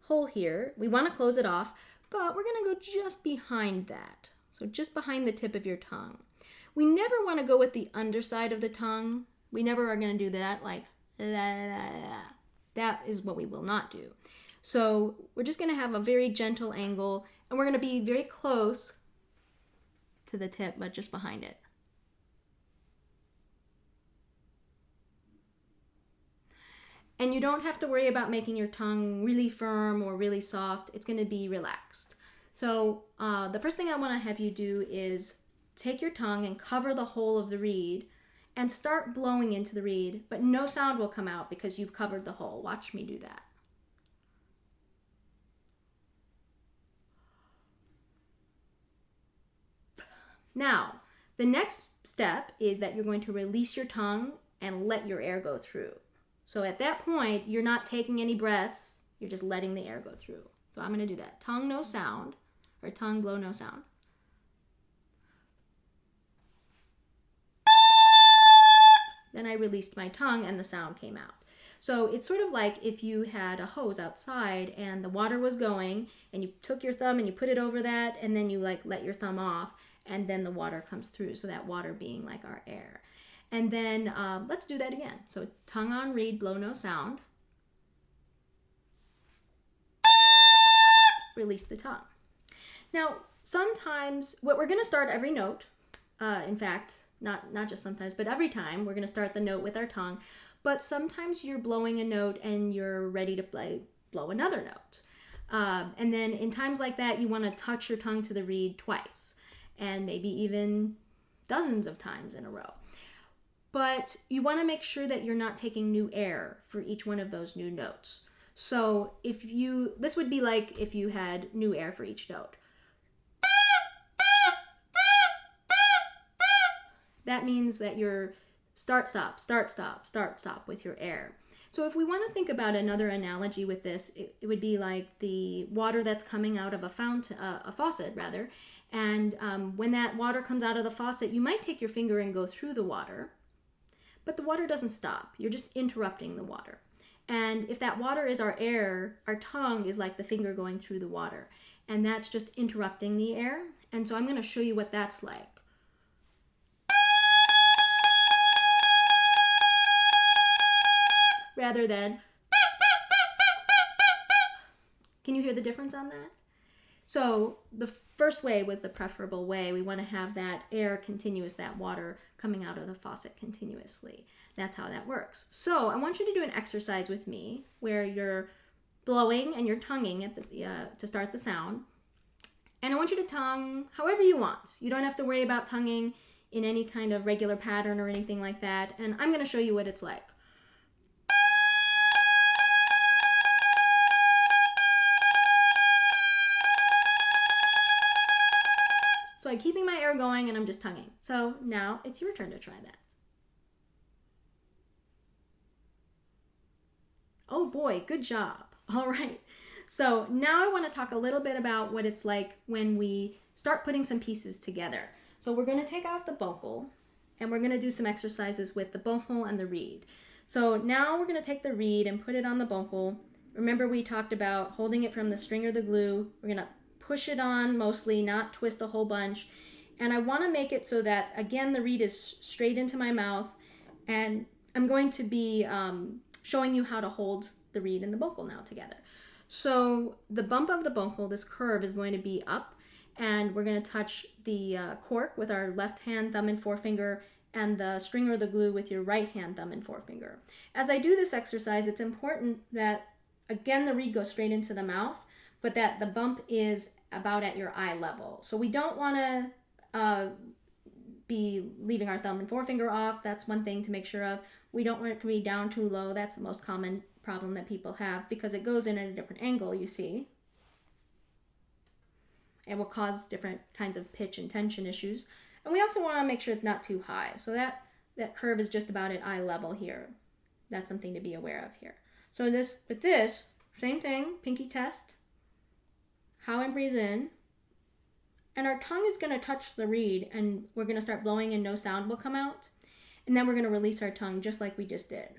hole here, we want to close it off, but we're going to go just behind that. So just behind the tip of your tongue. We never want to go with the underside of the tongue. We never are going to do that like la, la, la. That is what we will not do. So we're just going to have a very gentle angle, and we're going to be very close to the tip, but just behind it. And you don't have to worry about making your tongue really firm or really soft. It's going to be relaxed. So the first thing I want to have you do is take your tongue and cover the hole of the reed and start blowing into the reed, but no sound will come out because you've covered the hole. Watch me do that. Now, the next step is that you're going to release your tongue and let your air go through. So at that point, you're not taking any breaths, you're just letting the air go through. So I'm going to do that. Tongue, no sound, or tongue, blow, no sound. Then I released my tongue and the sound came out. So it's sort of like if you had a hose outside and the water was going and you took your thumb and you put it over that and then you like let your thumb off and then the water comes through. So that water being like our air. And then let's do that again. So tongue on reed, blow no sound. Release the tongue. Now, sometimes, what we're going to start every note, in fact, not just sometimes, but every time, we're going to start the note with our tongue. But sometimes you're blowing a note and you're ready to blow another note. And then in times like that, you want to touch your tongue to the reed twice, and maybe even dozens of times in a row. But you want to make sure that you're not taking new air for each one of those new notes. So this would be like if you had new air for each note. That means that you're start, stop, start, stop, start, stop with your air. So if we want to think about another analogy with this, it would be like the water that's coming out of a faucet rather. And when that water comes out of the faucet, you might take your finger and go through the water. But the water doesn't stop. You're just interrupting the water. And if that water is our air, our tongue is like the finger going through the water. And that's just interrupting the air. And so I'm going to show you what that's like. Rather than... Can you hear the difference on that? So the first way was the preferable way. We want to have that air continuous, that water coming out of the faucet continuously. That's how that works. So I want you to do an exercise with me where you're blowing and you're tonguing at to start the sound. And I want you to tongue however you want. You don't have to worry about tonguing in any kind of regular pattern or anything like that. And I'm going to show you what it's like. So I'm keeping my air going and I'm just tonguing. So now it's your turn to try that. Oh boy, good job. All right. So now I want to talk a little bit about what it's like when we start putting some pieces together. So we're going to take out the bocal and we're going to do some exercises with the bocal and the reed. So now we're going to take the reed and put it on the bocal Remember we talked about holding it from the string or the glue. We're going to push it on mostly, not twist a whole bunch. And I want to make it so that, again, the reed is straight into my mouth. And I'm going to be showing you how to hold the reed and the bocal now together. So the bump of the bocal, this curve, is going to be up. And we're going to touch the cork with our left hand, thumb, and forefinger, and the string or the glue with your right hand, thumb, and forefinger. As I do this exercise, it's important that, again, the reed goes straight into the mouth, but that the bump is about at your eye level. So we don't want to be leaving our thumb and forefinger off. That's one thing to make sure of. We don't want it to be down too low. That's the most common problem that people have because it goes in at a different angle, you see. It will cause different kinds of pitch and tension issues. And we also want to make sure it's not too high. So that curve is just about at eye level here. That's something to be aware of here. So with this, same thing, pinky test. How I breathe in. And our tongue is going to touch the reed and we're going to start blowing and no sound will come out. And then we're going to release our tongue just like we just did.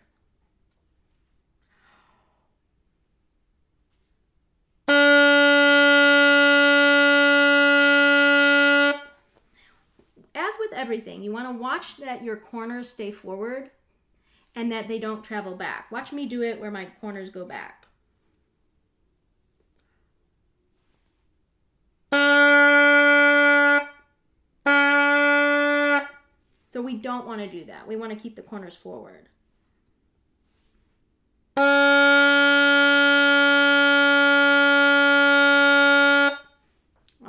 As with everything, you want to watch that your corners stay forward and that they don't travel back. Watch me do it where my corners go back. So we don't want to do that. We want to keep the corners forward. All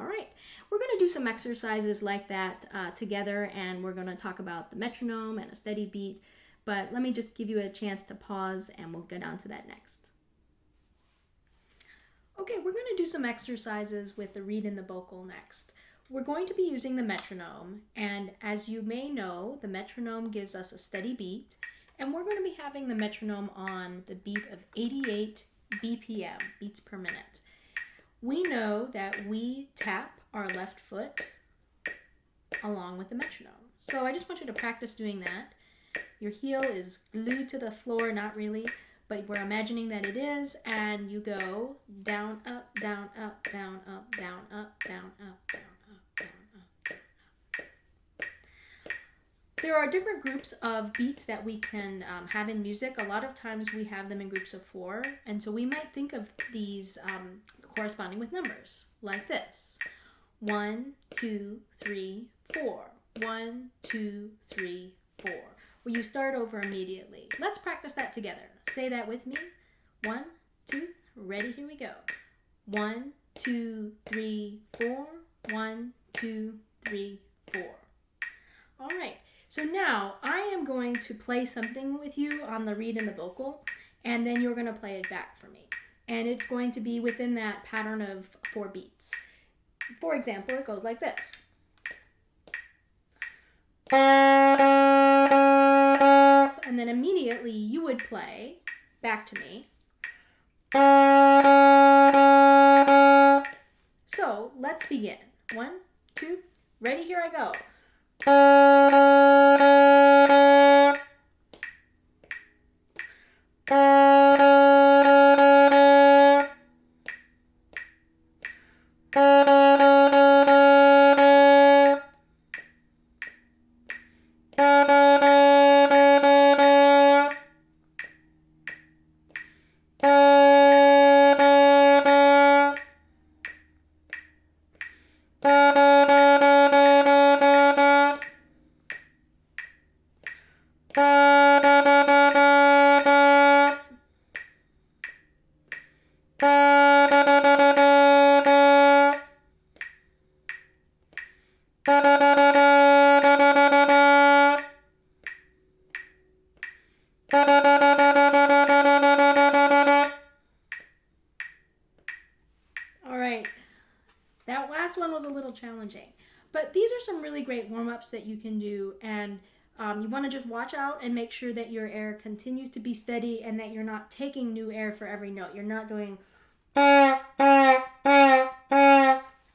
right. We're going to do some exercises like that together, and we're going to talk about the metronome and a steady beat. But let me just give you a chance to pause, and we'll get on to that next. Okay, we're going to do some exercises with the reed and the bocal next. We're going to be using the metronome, and as you may know, the metronome gives us a steady beat, and we're going to be having the metronome on the beat of 88 BPM, beats per minute. We know that we tap our left foot along with the metronome. So I just want you to practice doing that. Your heel is glued to the floor, not really, but we're imagining that it is, and you go down, up, down, up, down, up, down, up, down, up, down, up, down, up, down, up. There are different groups of beats that we can have in music. A lot of times we have them in groups of 4, and so we might think of these corresponding with numbers, like this. 1, 2, 3, 4. 1, 2, 3, 4. Where you start over immediately. Let's practice that together. Say that with me. 1, 2, ready, here we go. 1, 2, 3, 4. 1, 2, 3, 4. All right. So now I am going to play something with you on the reed and the bocal, and then you're going to play it back for me. And it's going to be within that pattern of 4 beats. For example, it goes like this. And then immediately you would play back to me. So let's begin. 1, 2, ready, here I go. That last one was a little challenging, but these are some really great warm-ups that you can do, and you want to just watch out and make sure that your air continues to be steady and that you're not taking new air for every note. You're not doing so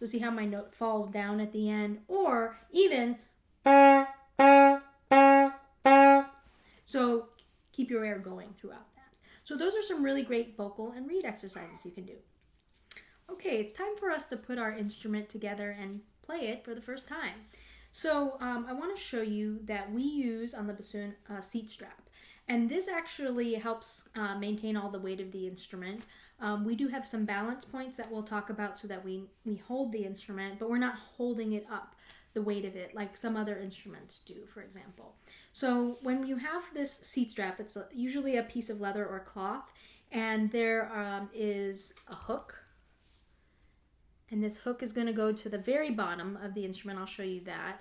see how my note falls down at the end, or even so keep your air going throughout that. So those are some really great vocal and reed exercises you can do. Okay, it's time for us to put our instrument together and play it for the first time. So I want to show you that we use on the bassoon a seat strap. And this actually helps maintain all the weight of the instrument. We do have some balance points that we'll talk about so that we hold the instrument, but we're not holding it up, the weight of it, like some other instruments do, for example. So when you have this seat strap, it's usually a piece of leather or cloth, and there is a hook. And this hook is going to go to the very bottom of the instrument. I'll show you that.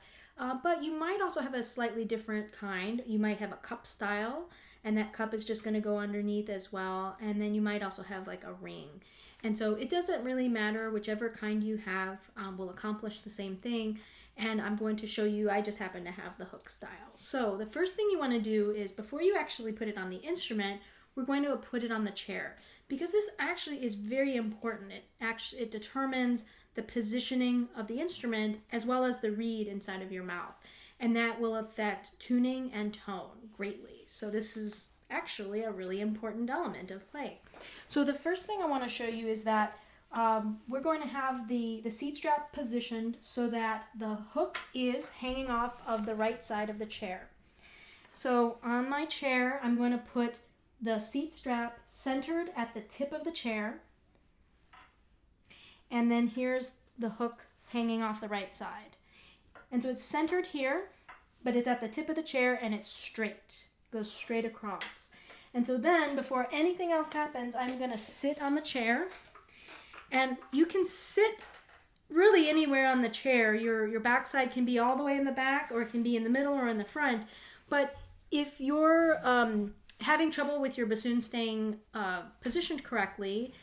But you might also have a slightly different kind. You might have a cup style, and that cup is just going to go underneath as well. And then you might also have like a ring. And so it doesn't really matter. Whichever kind you have will accomplish the same thing. And I'm going to show you, I just happen to have the hook style. So the first thing you want to do is, before you actually put it on the instrument, we're going to put it on the chair. Because this actually is very important. It determines the positioning of the instrument as well as the reed inside of your mouth. And that will affect tuning and tone greatly. So this is actually a really important element of play. So the first thing I want to show you is that we're going to have the seat strap positioned so that the hook is hanging off of the right side of the chair. So on my chair, I'm going to put the seat strap centered at the tip of the chair, and then here's the hook hanging off the right side. And so it's centered here, but it's at the tip of the chair and it's straight. It goes straight across. And so then, before anything else happens, I'm going to sit on the chair, and you can sit really anywhere on the chair. Your backside can be all the way in the back, or it can be in the middle or in the front. But if you're having trouble with your bassoon staying positioned correctly,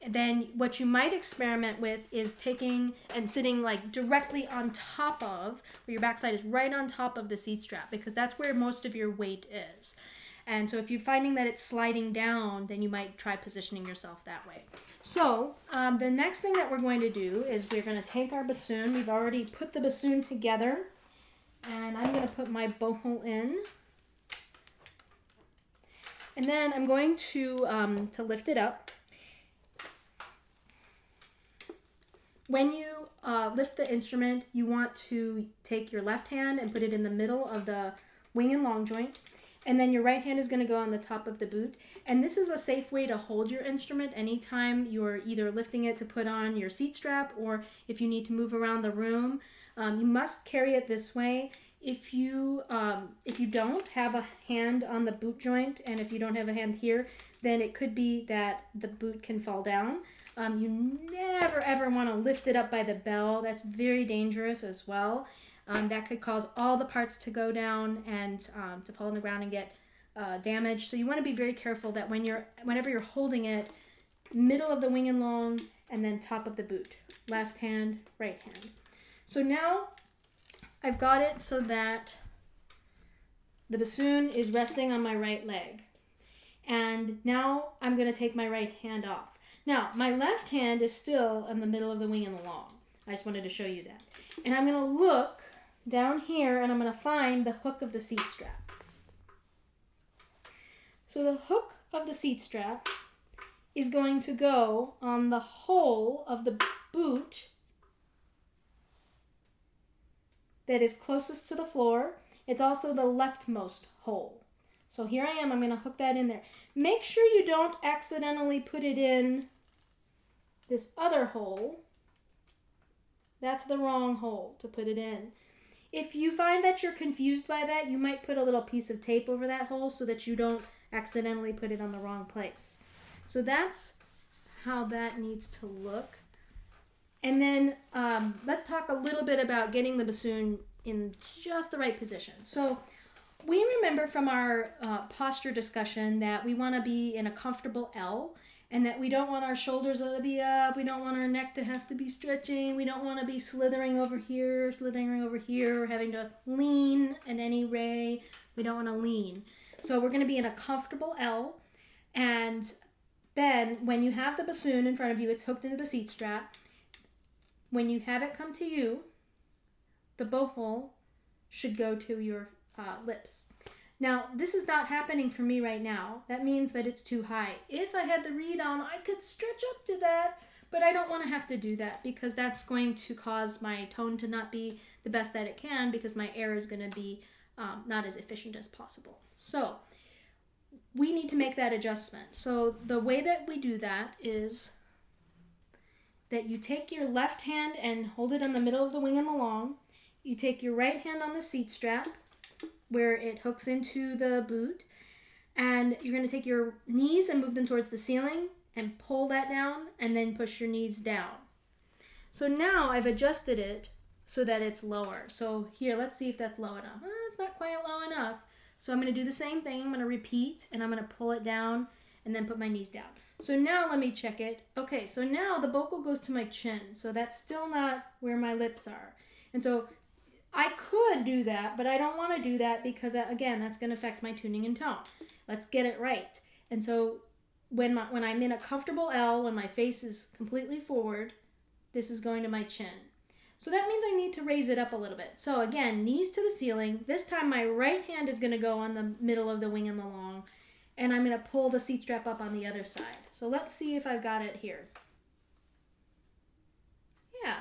then what you might experiment with is taking and sitting like directly on top of, where your backside is right on top of the seat strap, because that's where most of your weight is. And so if you're finding that it's sliding down, then you might try positioning yourself that way. So the next thing that we're going to do is we're going to take our bassoon. We've already put the bassoon together, and I'm going to put my bocal in. And then I'm going to lift it up. When you lift the instrument, you want to take your left hand and put it in the middle of the wing and long joint. And then your right hand is going to go on the top of the boot. And this is a safe way to hold your instrument anytime you're either lifting it to put on your seat strap, or if you need to move around the room. You must carry it this way. If you don't have a hand on the boot joint, and if you don't have a hand here, then it could be that the boot can fall down. You never ever want to lift it up by the bell. That's very dangerous as well. That could cause all the parts to go down and to fall on the ground and get damaged. So you want to be very careful that whenever you're holding it, middle of the wing and long, and then top of the boot. Left hand, right hand. So now I've got it so that the bassoon is resting on my right leg. And now I'm going to take my right hand off. Now, my left hand is still in the middle of the wing and the long. I just wanted to show you that. And I'm going to look down here, and I'm going to find the hook of the seat strap. So the hook of the seat strap is going to go on the hole of the boot that is closest to the floor. It's also the leftmost hole. So here I am, I'm going to hook that in there. Make sure you don't accidentally put it in this other hole. That's the wrong hole to put it in. If you find that you're confused by that, you might put a little piece of tape over that hole so that you don't accidentally put it on the wrong place. So that's how that needs to look. And then let's talk a little bit about getting the bassoon in just the right position. So we remember from our posture discussion that we want to be in a comfortable L, and that we don't want our shoulders to be up, we don't want our neck to have to be stretching, we don't want to be slithering over here, or having to lean in any way. We don't want to lean. So we're going to be in a comfortable L, and then when you have the bassoon in front of you, it's hooked into the seat strap. When you have it come to you, the bow hole should go to your lips. Now, this is not happening for me right now. That means that it's too high. If I had the reed on, I could stretch up to that, but I don't want to have to do that because that's going to cause my tone to not be the best that it can because my air is going to be not as efficient as possible. So we need to make that adjustment. So the way that we do that is that you take your left hand and hold it in the middle of the wing and the long. You take your right hand on the seat strap where it hooks into the boot, and you're going to take your knees and move them towards the ceiling and pull that down and then push your knees down. So now I've adjusted it so that it's lower. So here, let's see if that's low enough. It's not quite low enough. So I'm going to do the same thing. I'm going to repeat, and I'm going to pull it down and then put my knees down. So now let me check it. Okay, so now the bocal goes to my chin. So that's still not where my lips are. And so I could do that, but I don't want to do that because, again, that's going to affect my tuning and tone. Let's get it right. And so when I'm in a comfortable L, when my face is completely forward, this is going to my chin. So that means I need to raise it up a little bit. So again, knees to the ceiling. This time my right hand is going to go on the middle of the wing and the long, and I'm going to pull the seat strap up on the other side. So let's see if I've got it here. Yeah,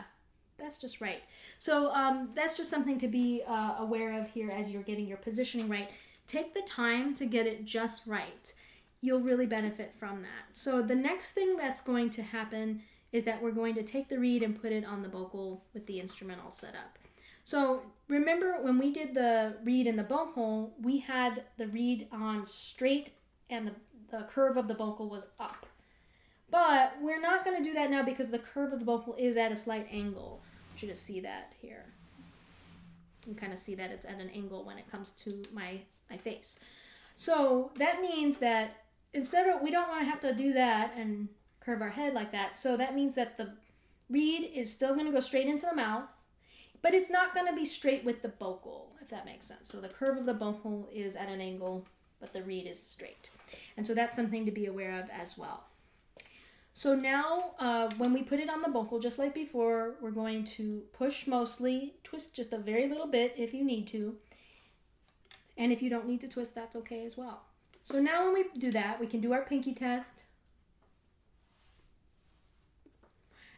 that's just right. So that's just something to be aware of here as you're getting your positioning right. Take the time to get it just right. You'll really benefit from that. So the next thing that's going to happen is that we're going to take the reed and put it on the bocal with the instrument all set up. So remember when we did the reed in the bocal, we had the reed on straight and the curve of the bocal was up. But we're not going to do that now because the curve of the bocal is at a slight angle. I want you to see that here. You can kind of see that it's at an angle when it comes to my face. So that means that we don't want to have to do that and curve our head like that. So that means that the reed is still going to go straight into the mouth, but it's not going to be straight with the bocal, if that makes sense. So the curve of the bocal is at an angle, but the reed is straight. And so that's something to be aware of as well. So now when we put it on the bocal, just like before, we're going to push mostly, twist just a very little bit if you need to. And if you don't need to twist, that's okay as well. So now when we do that, we can do our pinky test.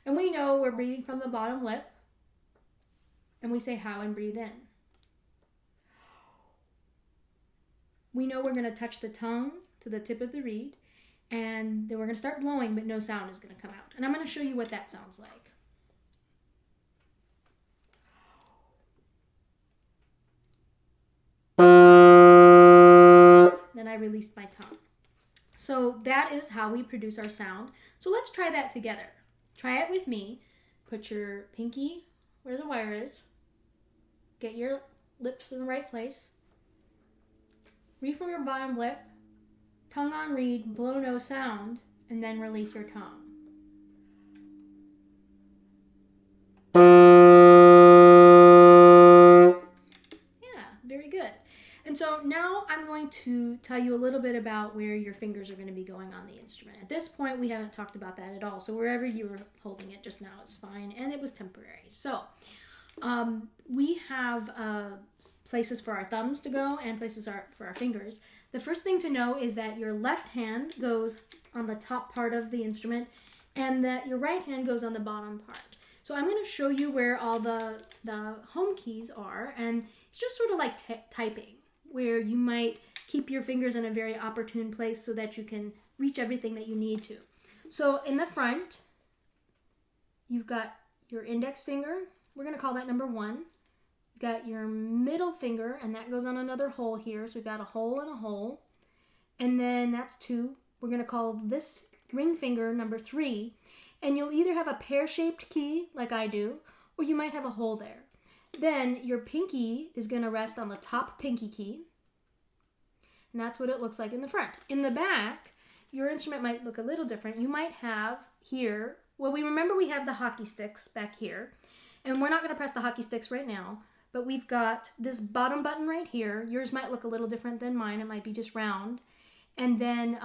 And we know we're breathing from the bottom lip. And we say how and breathe in. We know we're going to touch the tongue to the tip of the reed. And then we're going to start blowing, but no sound is going to come out. And I'm going to show you what that sounds like. Then I released my tongue. So that is how we produce our sound. So let's try that together. Try it with me. Put your pinky where the wire is. Get your lips in the right place. Read from your bottom lip. Tongue on reed, blow no sound, and then release your tongue. Yeah, very good. And so now I'm going to tell you a little bit about where your fingers are going to be going on the instrument. At this point, we haven't talked about that at all. So wherever you were holding it just now is fine, and it was temporary. So we have places for our thumbs to go and places for our fingers. The first thing to know is that your left hand goes on the top part of the instrument and that your right hand goes on the bottom part. So I'm going to show you where all the home keys are, and it's just sort of like typing, where you might keep your fingers in a very opportune place so that you can reach everything that you need to. So in the front, you've got your index finger. We're going to call that number 1. Got your middle finger, and that goes on another hole here. So we've got a hole and a hole. And then that's 2. We're going to call this ring finger number 3. And you'll either have a pear-shaped key, like I do, or you might have a hole there. Then your pinky is going to rest on the top pinky key. And that's what it looks like in the front. In the back, your instrument might look a little different. You might have here, well, we have the hockey sticks back here. And we're not going to press the hockey sticks right now. But we've got this bottom button right here. Yours might look a little different than mine. It might be just round. And then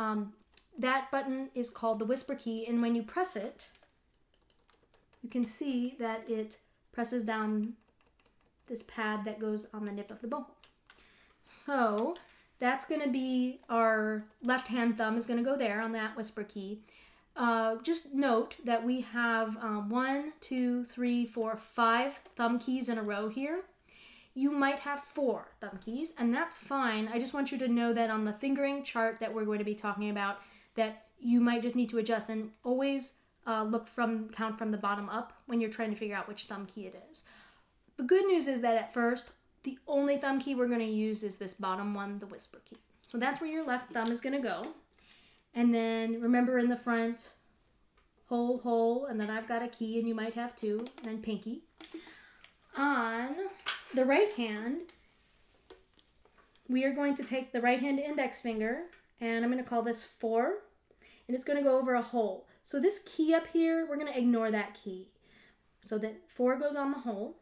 that button is called the whisper key. And when you press it, you can see that it presses down this pad that goes on the nip of the bocal. So That's going to be our left hand thumb is going to go there on that whisper key. Just note that we have 1, 2, 3, 4, 5 thumb keys in a row here. You might have 4 thumb keys, and that's fine. I just want you to know that on the fingering chart that we're going to be talking about, that you might just need to adjust, and always count from the bottom up when you're trying to figure out which thumb key it is. The good news is that at first, the only thumb key we're going to use is this bottom one, the whisper key. So that's where your left thumb is going to go. And then remember in the front, whole, and then I've got a key, and you might have 2, and then pinky. On the right hand, we are going to take the right hand index finger, and I'm going to call this 4, and it's going to go over a hole. So this key up here, we're going to ignore that key. So that 4 goes on the hole.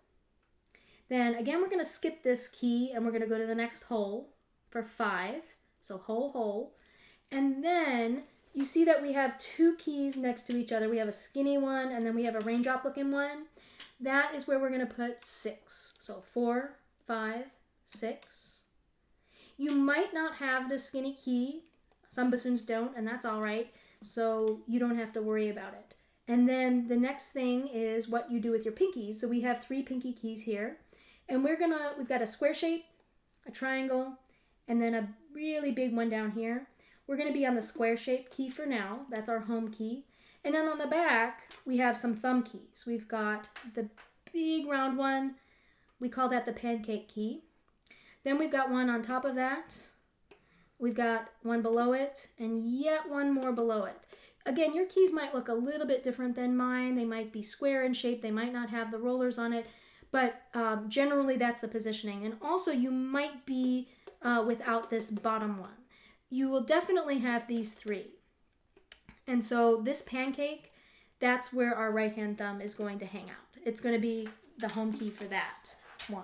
Then again, we're going to skip this key, and we're going to go to the next hole for 5. So whole. And then you see that we have 2 keys next to each other. We have a skinny one, and then we have a raindrop looking one. That is where we're going to put 6. So 4, 5, 6. You might not have the skinny key. Some bassoons don't, and that's all right. So you don't have to worry about it. And then the next thing is what you do with your pinkies. So we have 3 pinky keys here. And we've got a square shape, a triangle, and then a really big one down here. We're going to be on the square shape key for now. That's our home key. And then on the back, we have some thumb keys. We've got the big round one. We call that the pancake key. Then we've got one on top of that. We've got one below it, and yet one more below it. Again, your keys might look a little bit different than mine. They might be square in shape. They might not have the rollers on it. But generally, that's the positioning. And also, you might be without this bottom one. You will definitely have these 3. And so this pancake, that's where our right-hand thumb is going to hang out. It's going to be the home key for that one.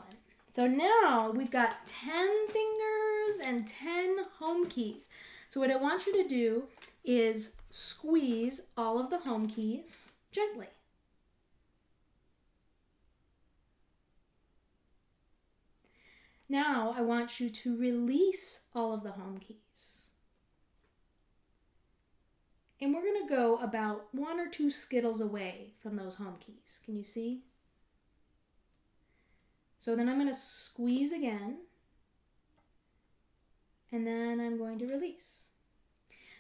So now we've got 10 fingers and 10 home keys. So what I want you to do is squeeze all of the home keys gently. Now I want you to release all of the home keys. And we're going to go about 1 or 2 skittles away from those home keys. Can you see? So then I'm going to squeeze again. And then I'm going to release.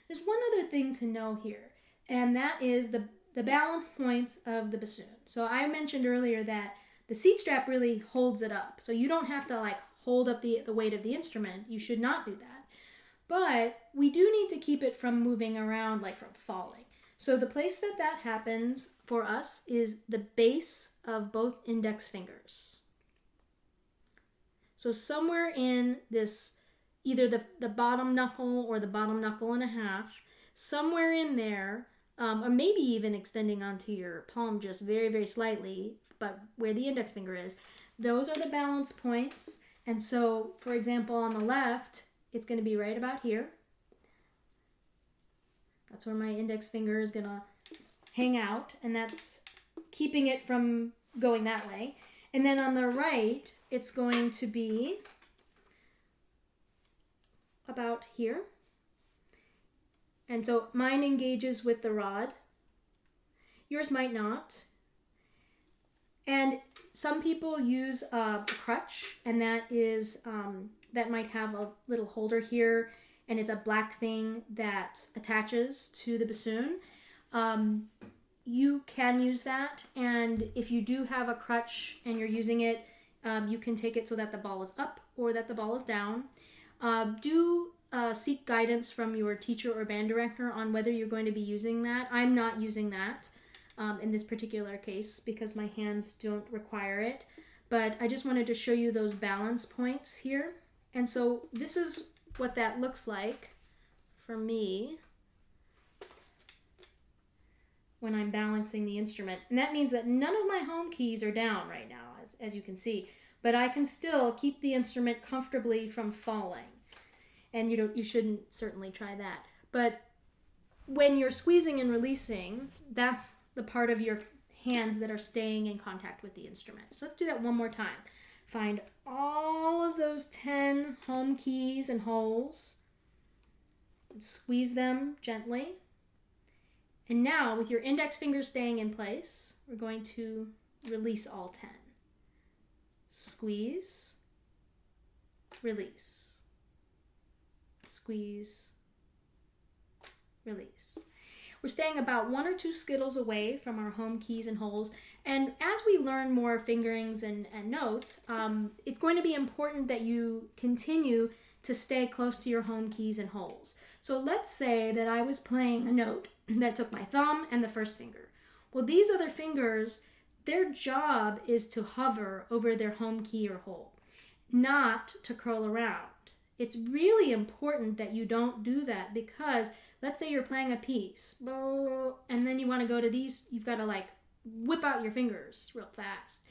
There's one other thing to know here, and that is the balance points of the bassoon. So I mentioned earlier that the seat strap really holds it up. So you don't have to hold up the weight of the instrument. You should not do that. But we do need to keep it from moving around, from falling. So the place that happens for us is the base of both index fingers. So somewhere in this, either the bottom knuckle or the bottom knuckle and a half, somewhere in there, or maybe even extending onto your palm just very, very slightly, but where the index finger is, those are the balance points. And so, for example, on the left, it's going to be right about here. That's where my index finger is going to hang out, and that's keeping it from going that way. And then on the right, it's going to be about here. And so mine engages with the rod. Yours might not. And some people use a crutch, and that is that might have a little holder here, and it's a black thing that attaches to the bassoon. You can use that, and if you do have a crutch and you're using it, you can take it so that the ball is up or that the ball is down. Do seek guidance from your teacher or band director on whether you're going to be using that. I'm not using that in this particular case because my hands don't require it, but I just wanted to show you those balance points here. And so this is what that looks like for me when I'm balancing the instrument. And that means that none of my home keys are down right now, as you can see, but I can still keep the instrument comfortably from falling. And you shouldn't certainly try that. But when you're squeezing and releasing, that's the part of your hands that are staying in contact with the instrument. So let's do that one more time. Find all of those 10 home keys and holes. And squeeze them gently. And now, with your index finger staying in place, we're going to release all 10. Squeeze, release. Squeeze, release. We're staying about 1 or 2 skittles away from our home keys and holes. And as we learn more fingerings and notes, it's going to be important that you continue to stay close to your home keys and holes. So let's say that I was playing a note that took my thumb and the first finger. Well, these other fingers, their job is to hover over their home key or hole, not to curl around. It's really important that you don't do that, because let's say you're playing a piece and then you want to go to these, you've got to like whip out your fingers real fast,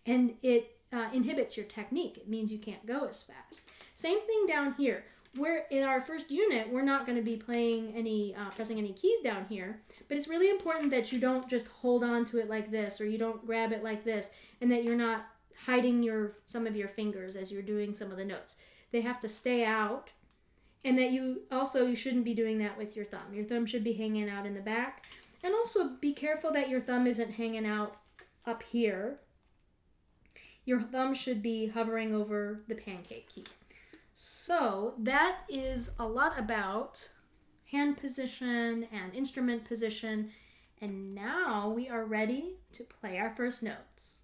and it inhibits your technique. It means you can't go as fast. Same thing down here. We're in our first unit, we're not going to be playing any pressing any keys down here, but it's really important that you don't just hold on to it like this, or you don't grab it like this, and that you're not hiding some of your fingers as you're doing some of the notes. They have to stay out, and that you shouldn't be doing that with your thumb. Your thumb should be hanging out in the back, and also be careful that your thumb isn't hanging out up here. Your thumb should be hovering over the pancake key. So that is a lot about hand position and instrument position, and now we are ready to play our first notes.